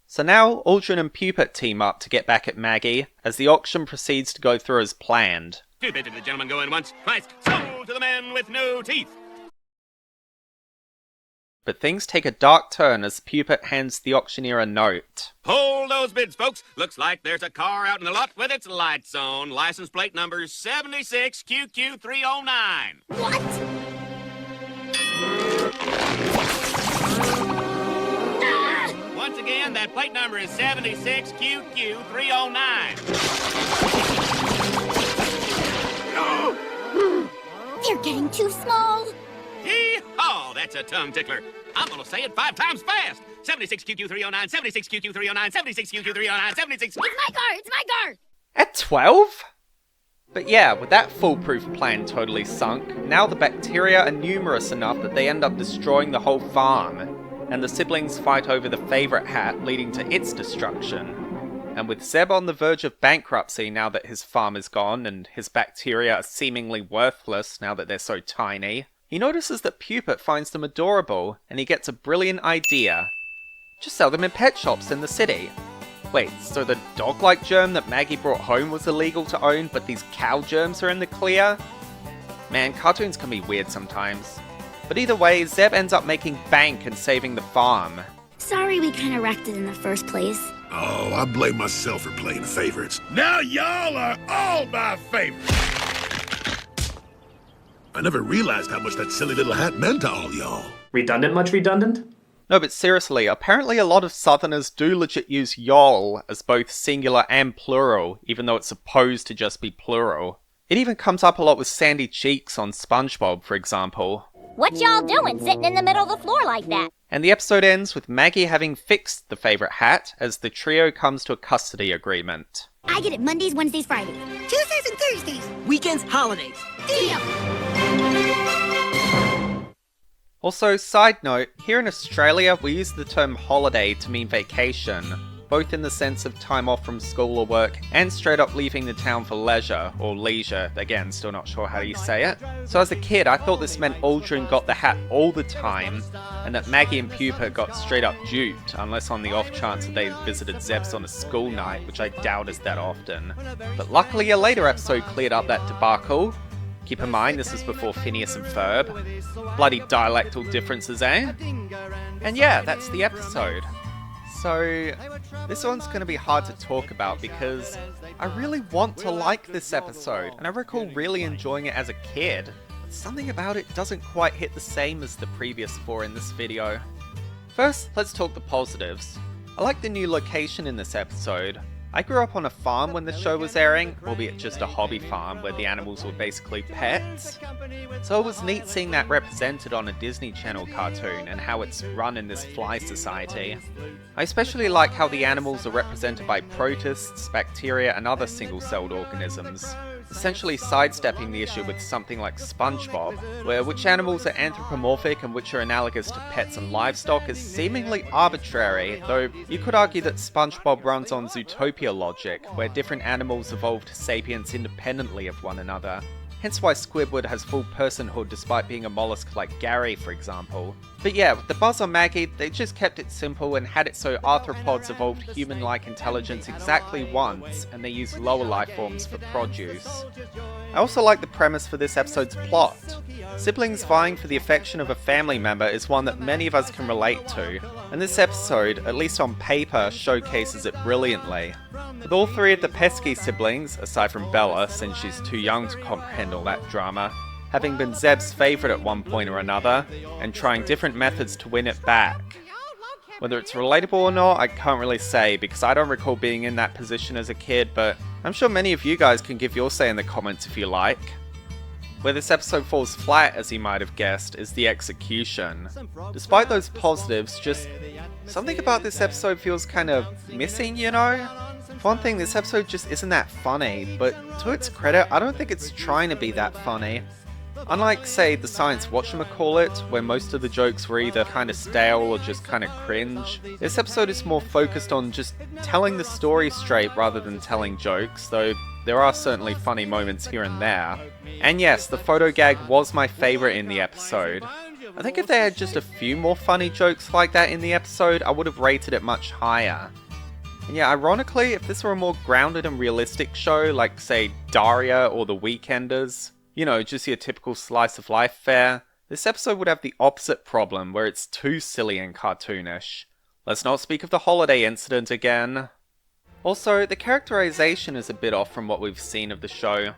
So now Aldrin and Pupert team up to get back at Maggie as the auction proceeds to go through as planned. Too bad to the gentleman going once, twice, sold to the man with no teeth. But things take a dark turn as Pupet hands the auctioneer a note. Hold those bids, folks. Looks like there's a car out in the lot with its lights on. License plate number 76QQ309. What? Once again, that plate number is 76QQ309. They're getting too small. Yee-haw, that's a tongue tickler. I'm gonna say it 5 times fast. 76QQ309, 76QQ309, 76QQ309, 76... It's my car! It's my car! At 12? But yeah, with that foolproof plan totally sunk, now the bacteria are numerous enough that they end up destroying the whole farm, and the siblings fight over the favourite hat, leading to its destruction. And with Zeb on the verge of bankruptcy now that his farm is gone, and his bacteria are seemingly worthless now that they're so tiny, he notices that Pupet finds them adorable, and he gets a brilliant idea. Just sell them in pet shops in the city. Wait, so the dog-like germ that Maggie brought home was illegal to own, but these cow germs are in the clear? Man, cartoons can be weird sometimes. But either way, Zeb ends up making bank and saving the farm. Sorry we kinda wrecked it in the first place. Oh, I blame myself for playing favorites. Now y'all are all my favorites. I never realized how much that silly little hat meant to all y'all. Redundant much redundant? No, but seriously, apparently a lot of Southerners do legit use y'all as both singular and plural, even though it's supposed to just be plural. It even comes up a lot with Sandy Cheeks on SpongeBob, for example. What y'all doing sitting in the middle of the floor like that? And the episode ends with Maggie having fixed the favourite hat as the trio comes to a custody agreement. I get it Mondays, Wednesdays, Fridays. Tuesdays and Thursdays. Weekends, holidays. Deal. Also, side note, here in Australia we use the term holiday to mean vacation, both in the sense of time off from school or work, and straight up leaving the town for leisure, or leisure, again, still not sure how you say it. So as a kid, I thought this meant Aldrin got the hat all the time, and that Maggie and Pupa got straight up duped, unless on the off chance that they visited Zeb's on a school night, which I doubt is that often. But luckily a later episode cleared up that debacle. Keep in mind, this was before Phineas and Ferb. Bloody dialectal differences, eh? And yeah, that's the episode. So, this one's going to be hard to talk about because I really want to like this episode, and I recall really enjoying it as a kid. But something about it doesn't quite hit the same as the previous 4 in this video. First, let's talk the positives. I like the new location in this episode. I grew up on a farm when the show was airing, albeit just a hobby farm where the animals were basically pets. So it was neat seeing that represented on a Disney Channel cartoon and how it's run in this fly society. I especially like how the animals are represented by protists, bacteria, and other single-celled organisms, essentially sidestepping the issue with something like SpongeBob, where which animals are anthropomorphic and which are analogous to pets and livestock is seemingly arbitrary, though you could argue that SpongeBob runs on Zootopia logic, where different animals evolved sapience independently of one another. Hence why Squidward has full personhood despite being a mollusk like Gary, for example. But yeah, with the buzz on Maggie, they just kept it simple and had it so arthropods evolved human-like intelligence exactly once, and they used lower life forms for produce. I also like the premise for this episode's plot. Siblings vying for the affection of a family member is one that many of us can relate to, and this episode, at least on paper, showcases it brilliantly. With all 3 of the pesky siblings, aside from Bella, since she's too young to comprehend all that drama, having been Zeb's favourite at one point or another, and trying different methods to win it back. Whether it's relatable or not, I can't really say, because I don't recall being in that position as a kid, but I'm sure many of you guys can give your say in the comments if you like. Where this episode falls flat, as you might have guessed, is the execution. Despite those positives, just something about this episode feels kind of missing, you know? For one thing, this episode just isn't that funny, but to its credit, I don't think it's trying to be that funny. Unlike, say, the Science Whatchamacallit, where most of the jokes were either kind of stale or just kind of cringe, this episode is more focused on just telling the story straight rather than telling jokes, though there are certainly funny moments here and there. And yes, the photo gag was my favourite in the episode. I think if they had just a few more funny jokes like that in the episode, I would have rated it much higher. And yeah, ironically, if this were a more grounded and realistic show, like say Daria or The Weekenders, you know, just your typical slice of life fare, This episode would have the opposite problem, where it's too silly and cartoonish. Let's not speak of the holiday incident again. Also, the characterization is a bit off from what we've seen of the show.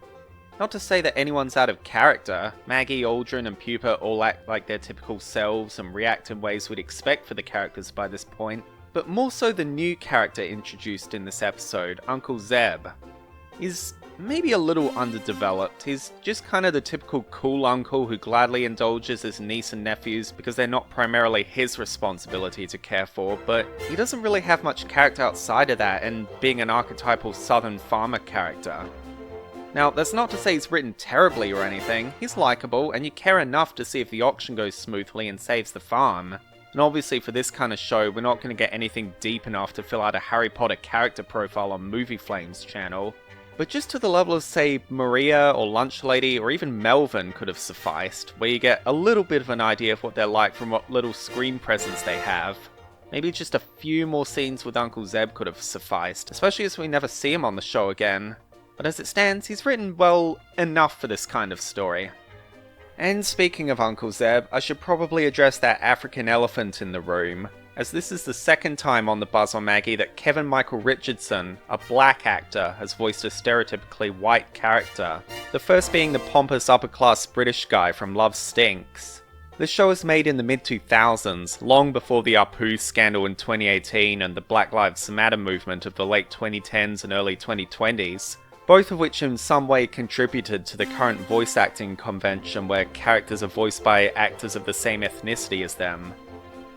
Not to say that anyone's out of character. Maggie, Aldrin, and Pupa all act like their typical selves and react in ways we'd expect for the characters by this point. But more so the new character introduced in this episode, Uncle Zeb. He's maybe a little underdeveloped. He's just kind of the typical cool uncle who gladly indulges his niece and nephews because they're not primarily his responsibility to care for, but he doesn't really have much character outside of that and being an archetypal southern farmer character. Now, that's not to say he's written terribly or anything. He's likable, and you care enough to see if the auction goes smoothly and saves the farm. And obviously for this kind of show, we're not going to get anything deep enough to fill out a Harry Potter character profile on Movie Flame's channel. But just to the level of, say, Maria or Lunch Lady or even Melvin could have sufficed, where you get a little bit of an idea of what they're like from what little screen presence they have. Maybe just a few more scenes with Uncle Zeb could have sufficed, especially as we never see him on the show again. But as it stands, he's written, well, enough for this kind of story. And speaking of Uncle Zeb, I should probably address that African elephant in the room, as this is the second time on the Buzz on Maggie that Kevin Michael Richardson, a black actor, has voiced a stereotypically white character, the first being the pompous upper-class British guy from Love Stinks. This show was made in the mid-2000s, long before the Apu scandal in 2018 and the Black Lives Matter movement of the late 2010s and early 2020s, both of which in some way contributed to the current voice acting convention where characters are voiced by actors of the same ethnicity as them.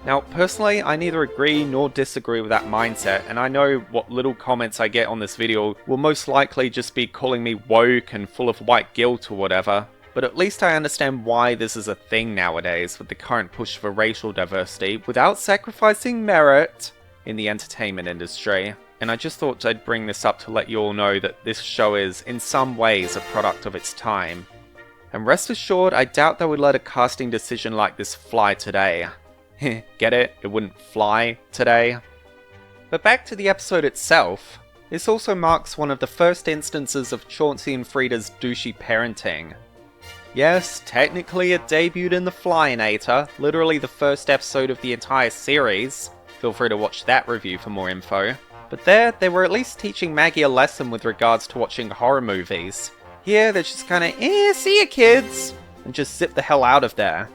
Now, personally, I neither agree nor disagree with that mindset, and I know what little comments I get on this video will most likely just be calling me woke and full of white guilt or whatever, but at least I understand why this is a thing nowadays with the current push for racial diversity without sacrificing merit in the entertainment industry. And I just thought I'd bring this up to let you all know that this show is, in some ways, a product of its time. And rest assured, I doubt they would let a casting decision like this fly today. Get it? It wouldn't fly today. But back to the episode itself, this also marks one of the first instances of Chauncey and Frida's douchey parenting. Yes, technically it debuted in The Flyinator, literally the first episode of the entire series. Feel free to watch that review for more info. But there, they were at least teaching Maggie a lesson with regards to watching horror movies. Here, they're just kinda, see ya kids, and just zip the hell out of there.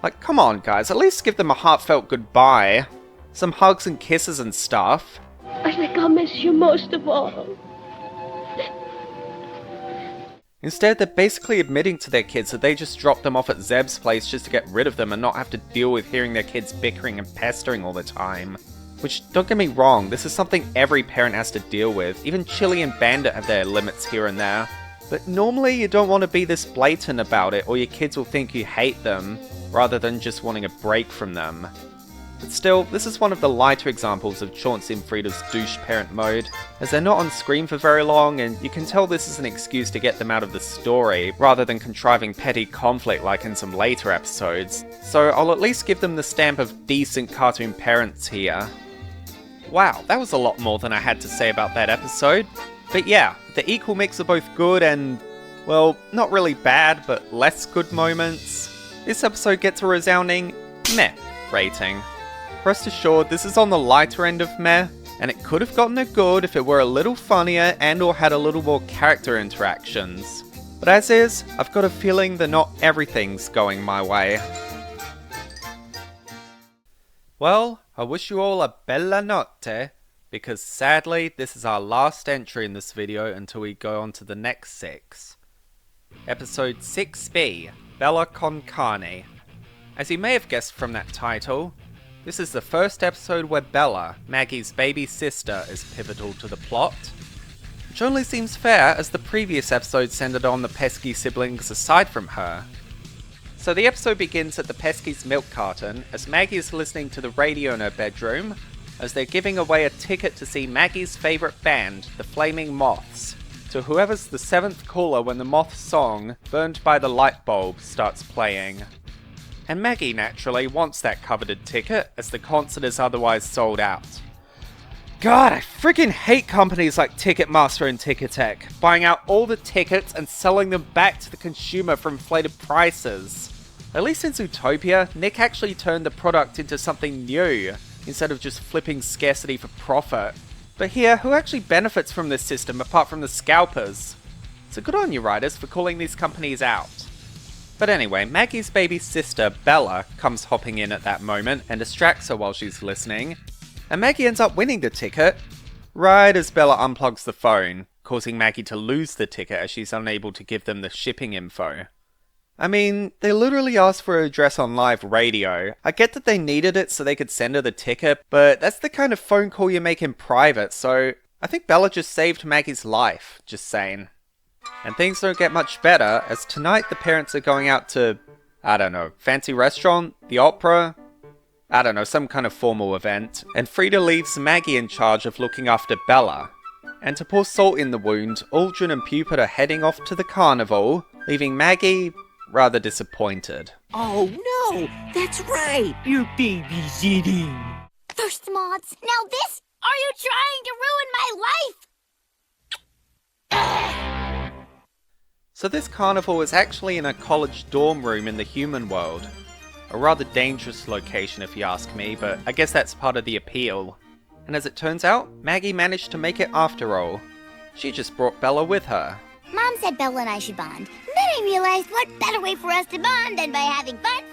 Like, come on guys, at least give them a heartfelt goodbye. Some hugs and kisses and stuff. I think I'll miss you most of all. Instead, they're basically admitting to their kids that they just dropped them off at Zeb's place just to get rid of them and not have to deal with hearing their kids bickering and pestering all the time. Which, don't get me wrong, this is something every parent has to deal with. Even Chili and Bandit have their limits here and there. But normally you don't want to be this blatant about it or your kids will think you hate them, rather than just wanting a break from them. But still, this is one of the lighter examples of Chauncey and Frida's douche parent mode, as they're not on screen for very long and you can tell this is an excuse to get them out of the story, rather than contriving petty conflict like in some later episodes. So I'll at least give them the stamp of decent cartoon parents here. Wow, that was a lot more than I had to say about that episode. But yeah, the equal mix of both good and, well, not really bad, but less good moments. This episode gets a resounding meh rating. Rest assured, this is on the lighter end of meh, and it could have gotten a good if it were a little funnier and or had a little more character interactions. But as is, I've got a feeling that not everything's going my way. Well, I wish you all a bella notte, because sadly this is our last entry in this video until we go on to the next 6. Episode 6b, Bella Con Carney. As you may have guessed from that title, this is the first episode where Bella, Maggie's baby sister, is pivotal to the plot. Which only seems fair as the previous episode centered on the pesky siblings aside from her. So the episode begins at the Pesky's milk carton as Maggie is listening to the radio in her bedroom as they're giving away a ticket to see Maggie's favourite band, the Flaming Moths, to whoever's the 7th caller when the Moths song, Burned by the Light Bulb, starts playing. And Maggie naturally wants that coveted ticket as the concert is otherwise sold out. God, I freaking hate companies like Ticketmaster and Ticketek, buying out all the tickets and selling them back to the consumer for inflated prices. At least in Zootopia, Nick actually turned the product into something new, instead of just flipping scarcity for profit. But here, who actually benefits from this system apart from the scalpers? So good on you, writers, for calling these companies out. But anyway, Maggie's baby sister, Bella, comes hopping in at that moment and distracts her while she's listening. And Maggie ends up winning the ticket, right as Bella unplugs the phone, causing Maggie to lose the ticket as she's unable to give them the shipping info. I mean, they literally asked for her address on live radio. I get that they needed it so they could send her the ticket, but that's the kind of phone call you make in private, so I think Bella just saved Maggie's life, just saying. And things don't get much better, as tonight the parents are going out to, I don't know, fancy restaurant, the opera, I don't know, some kind of formal event, and Frida leaves Maggie in charge of looking after Bella. And to pour salt in the wound, Aldrin and Pupert are heading off to the carnival, leaving Maggie rather disappointed. Oh no, that's right, your baby's eating. First mods, now this? Are you trying to ruin my life? So this carnival is actually in a college dorm room in the human world. A rather dangerous location if you ask me, but I guess that's part of the appeal. And as it turns out, Maggie managed to make it after all. She just brought Bella with her. Mom said Bella and I should bond. Then I realized what better way for us to bond than by having fun.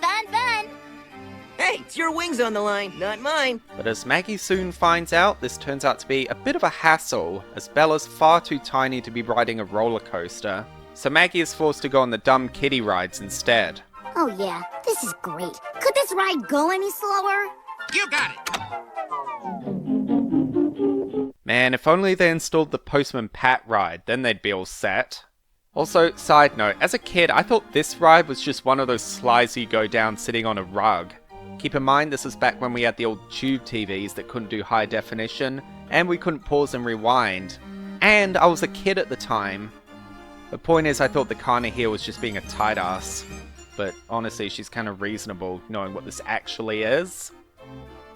Hey, it's your wings on the line, not mine. But as Maggie soon finds out, this turns out to be a bit of a hassle, as Bella's far too tiny to be riding a roller coaster. So Maggie is forced to go on the dumb kiddie rides instead. Oh yeah, this is great. Could this ride go any slower? You got it! Man, if only they installed the Postman Pat ride, then they'd be all set. Also, side note, as a kid, I thought this ride was just one of those slides you go down sitting on a rug. Keep in mind, this was back when we had the old tube TVs that couldn't do high definition, and we couldn't pause and rewind. And I was a kid at the time. The point is, I thought the Carney here was just being a tight ass. But honestly, she's kind of reasonable, knowing what this actually is.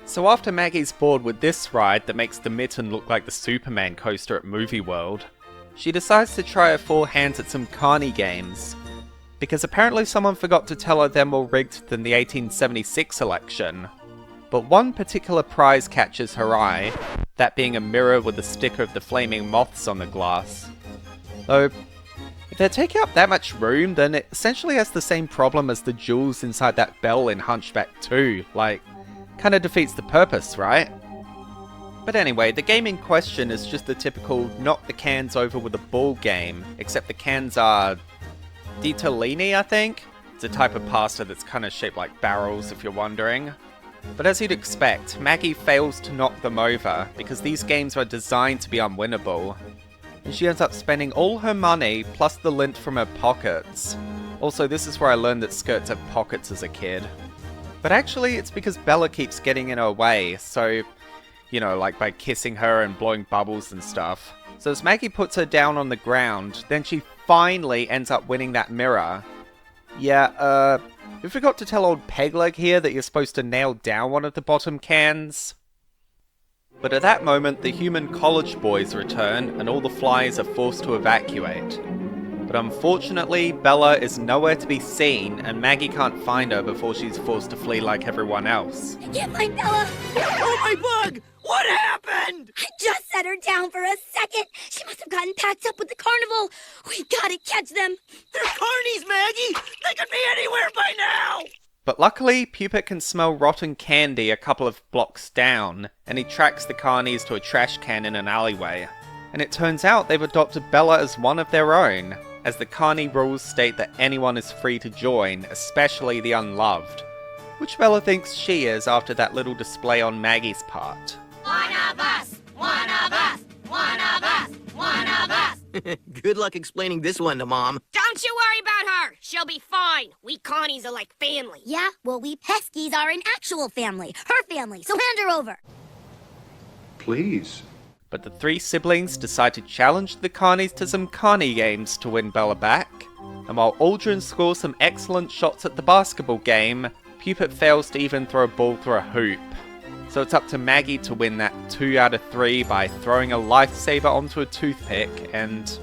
So after Maggie's bored with this ride that makes the mitten look like the Superman coaster at Movie World, she decides to try her full hands at some Carney games. Because apparently someone forgot to tell her they're more rigged than the 1876 election. But one particular prize catches her eye, that being a mirror with a sticker of the flaming moths on the glass. Though, if they're taking up that much room, then it essentially has the same problem as the jewels inside that bell in Hunchback 2, like, kinda defeats the purpose, right? But anyway, the game in question is just the typical knock the cans over with a ball game, except the cans are ditalini, I think? It's a type of pasta that's kinda shaped like barrels, if you're wondering. But as you'd expect, Maggie fails to knock them over, because these games are designed to be unwinnable. And she ends up spending all her money, plus the lint from her pockets. Also, this is where I learned that skirts have pockets as a kid. But actually, it's because Bella keeps getting in her way, so, you know, like by kissing her and blowing bubbles and stuff. So as Maggie puts her down on the ground, then she finally ends up winning that mirror. Yeah, you forgot to tell old Pegleg here that you're supposed to nail down one of the bottom cans? But at that moment, the human college boys return, and all the flies are forced to evacuate. But unfortunately, Bella is nowhere to be seen, and Maggie can't find her before she's forced to flee like everyone else. I can't find Bella! Oh my bug! What happened? I just set her down for a second. She must have gotten packed up with the carnival. We gotta catch them. They're carnies, Maggie! They could be anywhere by now! But luckily, Pupert can smell rotten candy a couple of blocks down, and he tracks the carnies to a trash can in an alleyway. And it turns out they've adopted Bella as one of their own, as the Carney rules state that anyone is free to join, especially the unloved. Which Bella thinks she is after that little display on Maggie's part. One of us! One of us! One of us! One of us! Good luck explaining this one to Mom. Don't you worry about her. She'll be fine. We Connies are like family. Yeah, well, we Peskies are an actual family. Her family, so hand her over. Please. But the three siblings decide to challenge the Carnies to some Carney games to win Bella back. And while Aldrin scores some excellent shots at the basketball game, Pupert fails to even throw a ball through a hoop. So it's up to Maggie to win that 2 out of 3 by throwing a lifesaver onto a toothpick and...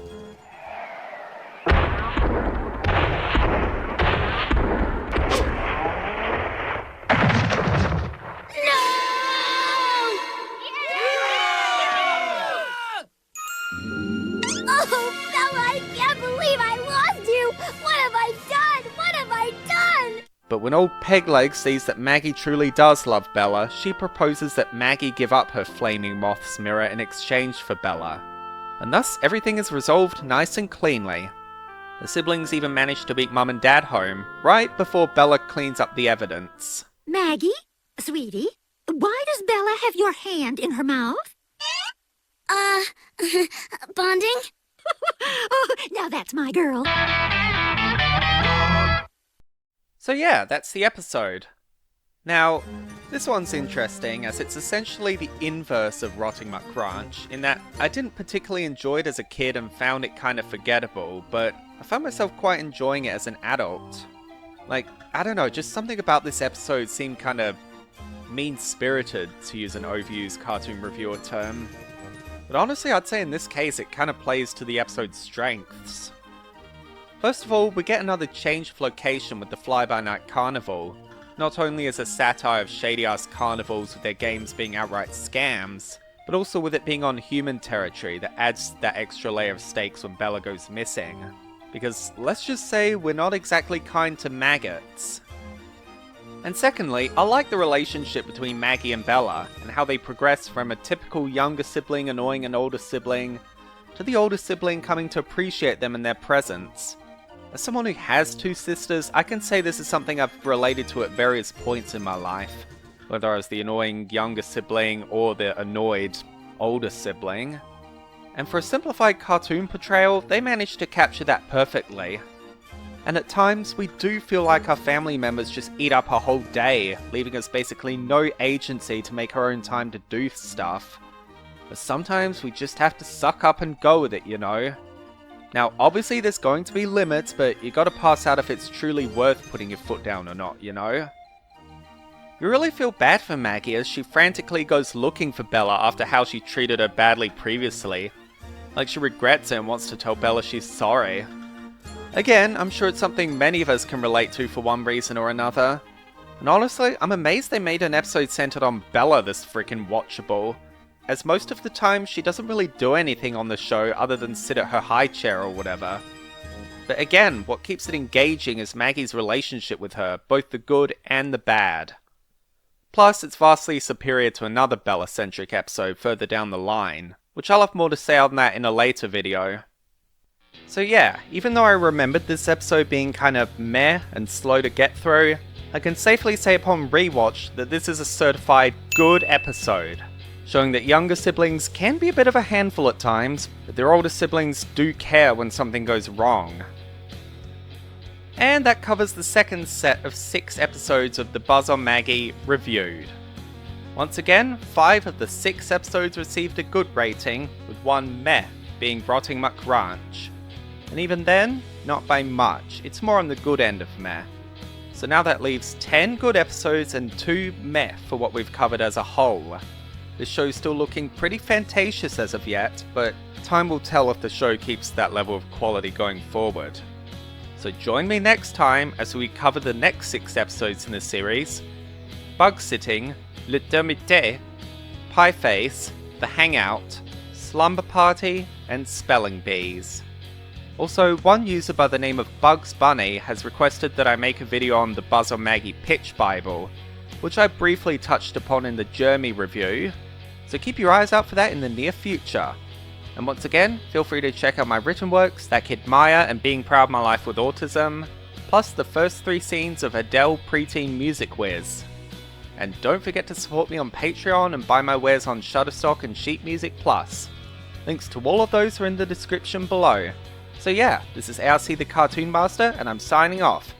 when old Pegleg sees that Maggie truly does love Bella, she proposes that Maggie give up her flaming moth's mirror in exchange for Bella. And thus, everything is resolved nice and cleanly. The siblings even manage to beat Mum and Dad home, right before Bella cleans up the evidence. Maggie? Sweetie? Why does Bella have your hand in her mouth? Bonding? Oh, now that's my girl. So yeah, that's the episode. Now, this one's interesting as it's essentially the inverse of Rottingmuck Ranch, in that I didn't particularly enjoy it as a kid and found it kind of forgettable, but I found myself quite enjoying it as an adult. Like, I don't know, just something about this episode seemed kind of mean-spirited, to use an overused cartoon reviewer term. But honestly, I'd say in this case it kind of plays to the episode's strengths. First of all, we get another change of location with the Fly-By-Night Carnival, not only as a satire of shady-ass carnivals with their games being outright scams, but also with it being on human territory that adds that extra layer of stakes when Bella goes missing. Because let's just say we're not exactly kind to maggots. And secondly, I like the relationship between Maggie and Bella, and how they progress from a typical younger sibling annoying an older sibling, to the older sibling coming to appreciate them and their presence. As someone who has two sisters, I can say this is something I've related to at various points in my life, whether I was the annoying younger sibling or the annoyed older sibling. And for a simplified cartoon portrayal, they managed to capture that perfectly. And at times, we do feel like our family members just eat up our whole day, leaving us basically no agency to make our own time to do stuff. But sometimes we just have to suck up and go with it, you know? Now, obviously there's going to be limits, but you gotta pass out if it's truly worth putting your foot down or not, you know? You really feel bad for Maggie as she frantically goes looking for Bella after how she treated her badly previously. Like she regrets it and wants to tell Bella she's sorry. Again, I'm sure it's something many of us can relate to for one reason or another. And honestly, I'm amazed they made an episode centered on Bella this freaking watchable, as most of the time she doesn't really do anything on the show other than sit at her high chair or whatever. But again, what keeps it engaging is Maggie's relationship with her, both the good and the bad. Plus, it's vastly superior to another Bella-centric episode further down the line, which I'll have more to say on that in a later video. So yeah, even though I remembered this episode being kind of meh and slow to get through, I can safely say upon rewatch that this is a certified good episode, showing that younger siblings can be a bit of a handful at times, but their older siblings do care when something goes wrong. And that covers the second set of 6 episodes of the Buzz on Maggie reviewed. Once again, 5 of the 6 episodes received a good rating, with 1 meh being Rottingmuck Ranch. And even then, not by much, it's more on the good end of meh. So now that leaves 10 good episodes and 2 meh for what we've covered as a whole. This show's still looking pretty fantasious as of yet, but time will tell if the show keeps that level of quality going forward. So join me next time as we cover the next 6 episodes in the series: Bug Sitting, Le Dermité, Pie Face, The Hangout, Slumber Party, and Spelling Bees. Also, one user by the name of Bugs Bunny has requested that I make a video on the Buzz on Maggie pitch Bible, which I briefly touched upon in the Jeremy review, so keep your eyes out for that in the near future. And once again, feel free to check out my written works, That Kid Maya and Being Proud of My Life with Autism, plus the first 3 scenes of Adele Preteen Music Whiz. And don't forget to support me on Patreon and buy my wares on Shutterstock and Sheet Music Plus. Links to all of those are in the description below. So yeah, this is ARC the Cartoon Master, and I'm signing off.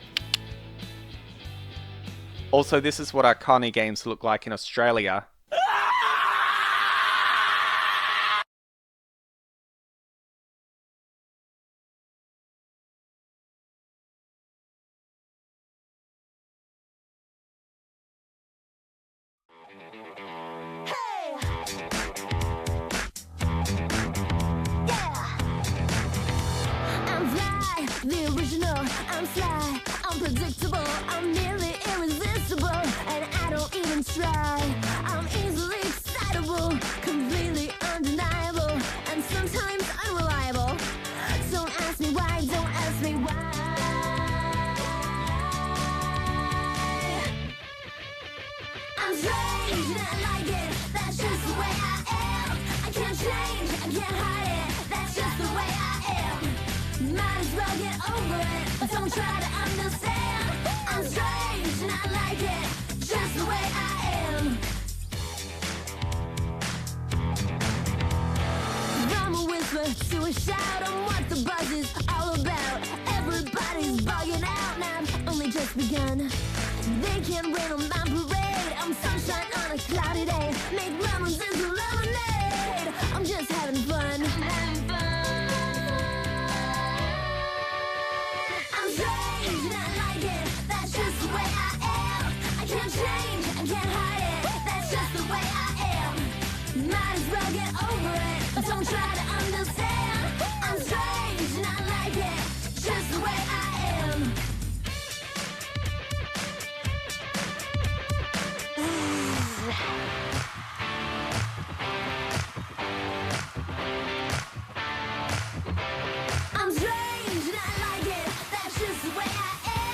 Also, this is what our Carney games look like in Australia. The original, I'm fly, unpredictable, I'm nearly irresistible, and I don't even try. I'm easily excitable, completely undeniable, and sometimes unreliable. Don't ask me why, don't ask me why. can't hide it. That's just the way I am. Might as well get over it. Don't try to understand. I'm strange and I like it. Just the way I am. From a whisper to a shout on what the buzz is all about. Everybody's bugging out now. I've only just begun. They can't rain on my parade. I'm sunshine on a cloudy day. Make lemons into lemonade. I'm just having fun. I'm strange and I like it. That's just the way I am. I can't change, I can't hide it. That's just the way I am. Might as well get over it. Don't try to understand. I'm strange and I like it. Just the way I am. I'm strange and I like it. That's just the way I am.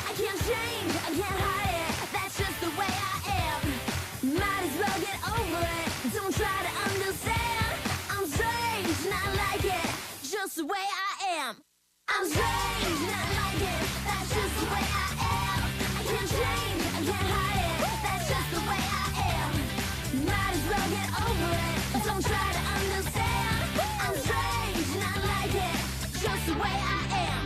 I can't change, I can't hide it. That's just the way I am. Might as well get over it. Don't try to understand. I'm strange and I like it. Just the way I am. I'm strange and I like it. That's just the way I am. I can't change, I can't hide it. That's just the way I am. Might as well get over it. Don't try to understand. I'm strange and I like it. Just the way I am.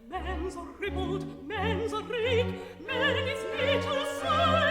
Man's a ribald, man's a rake, man is nature so.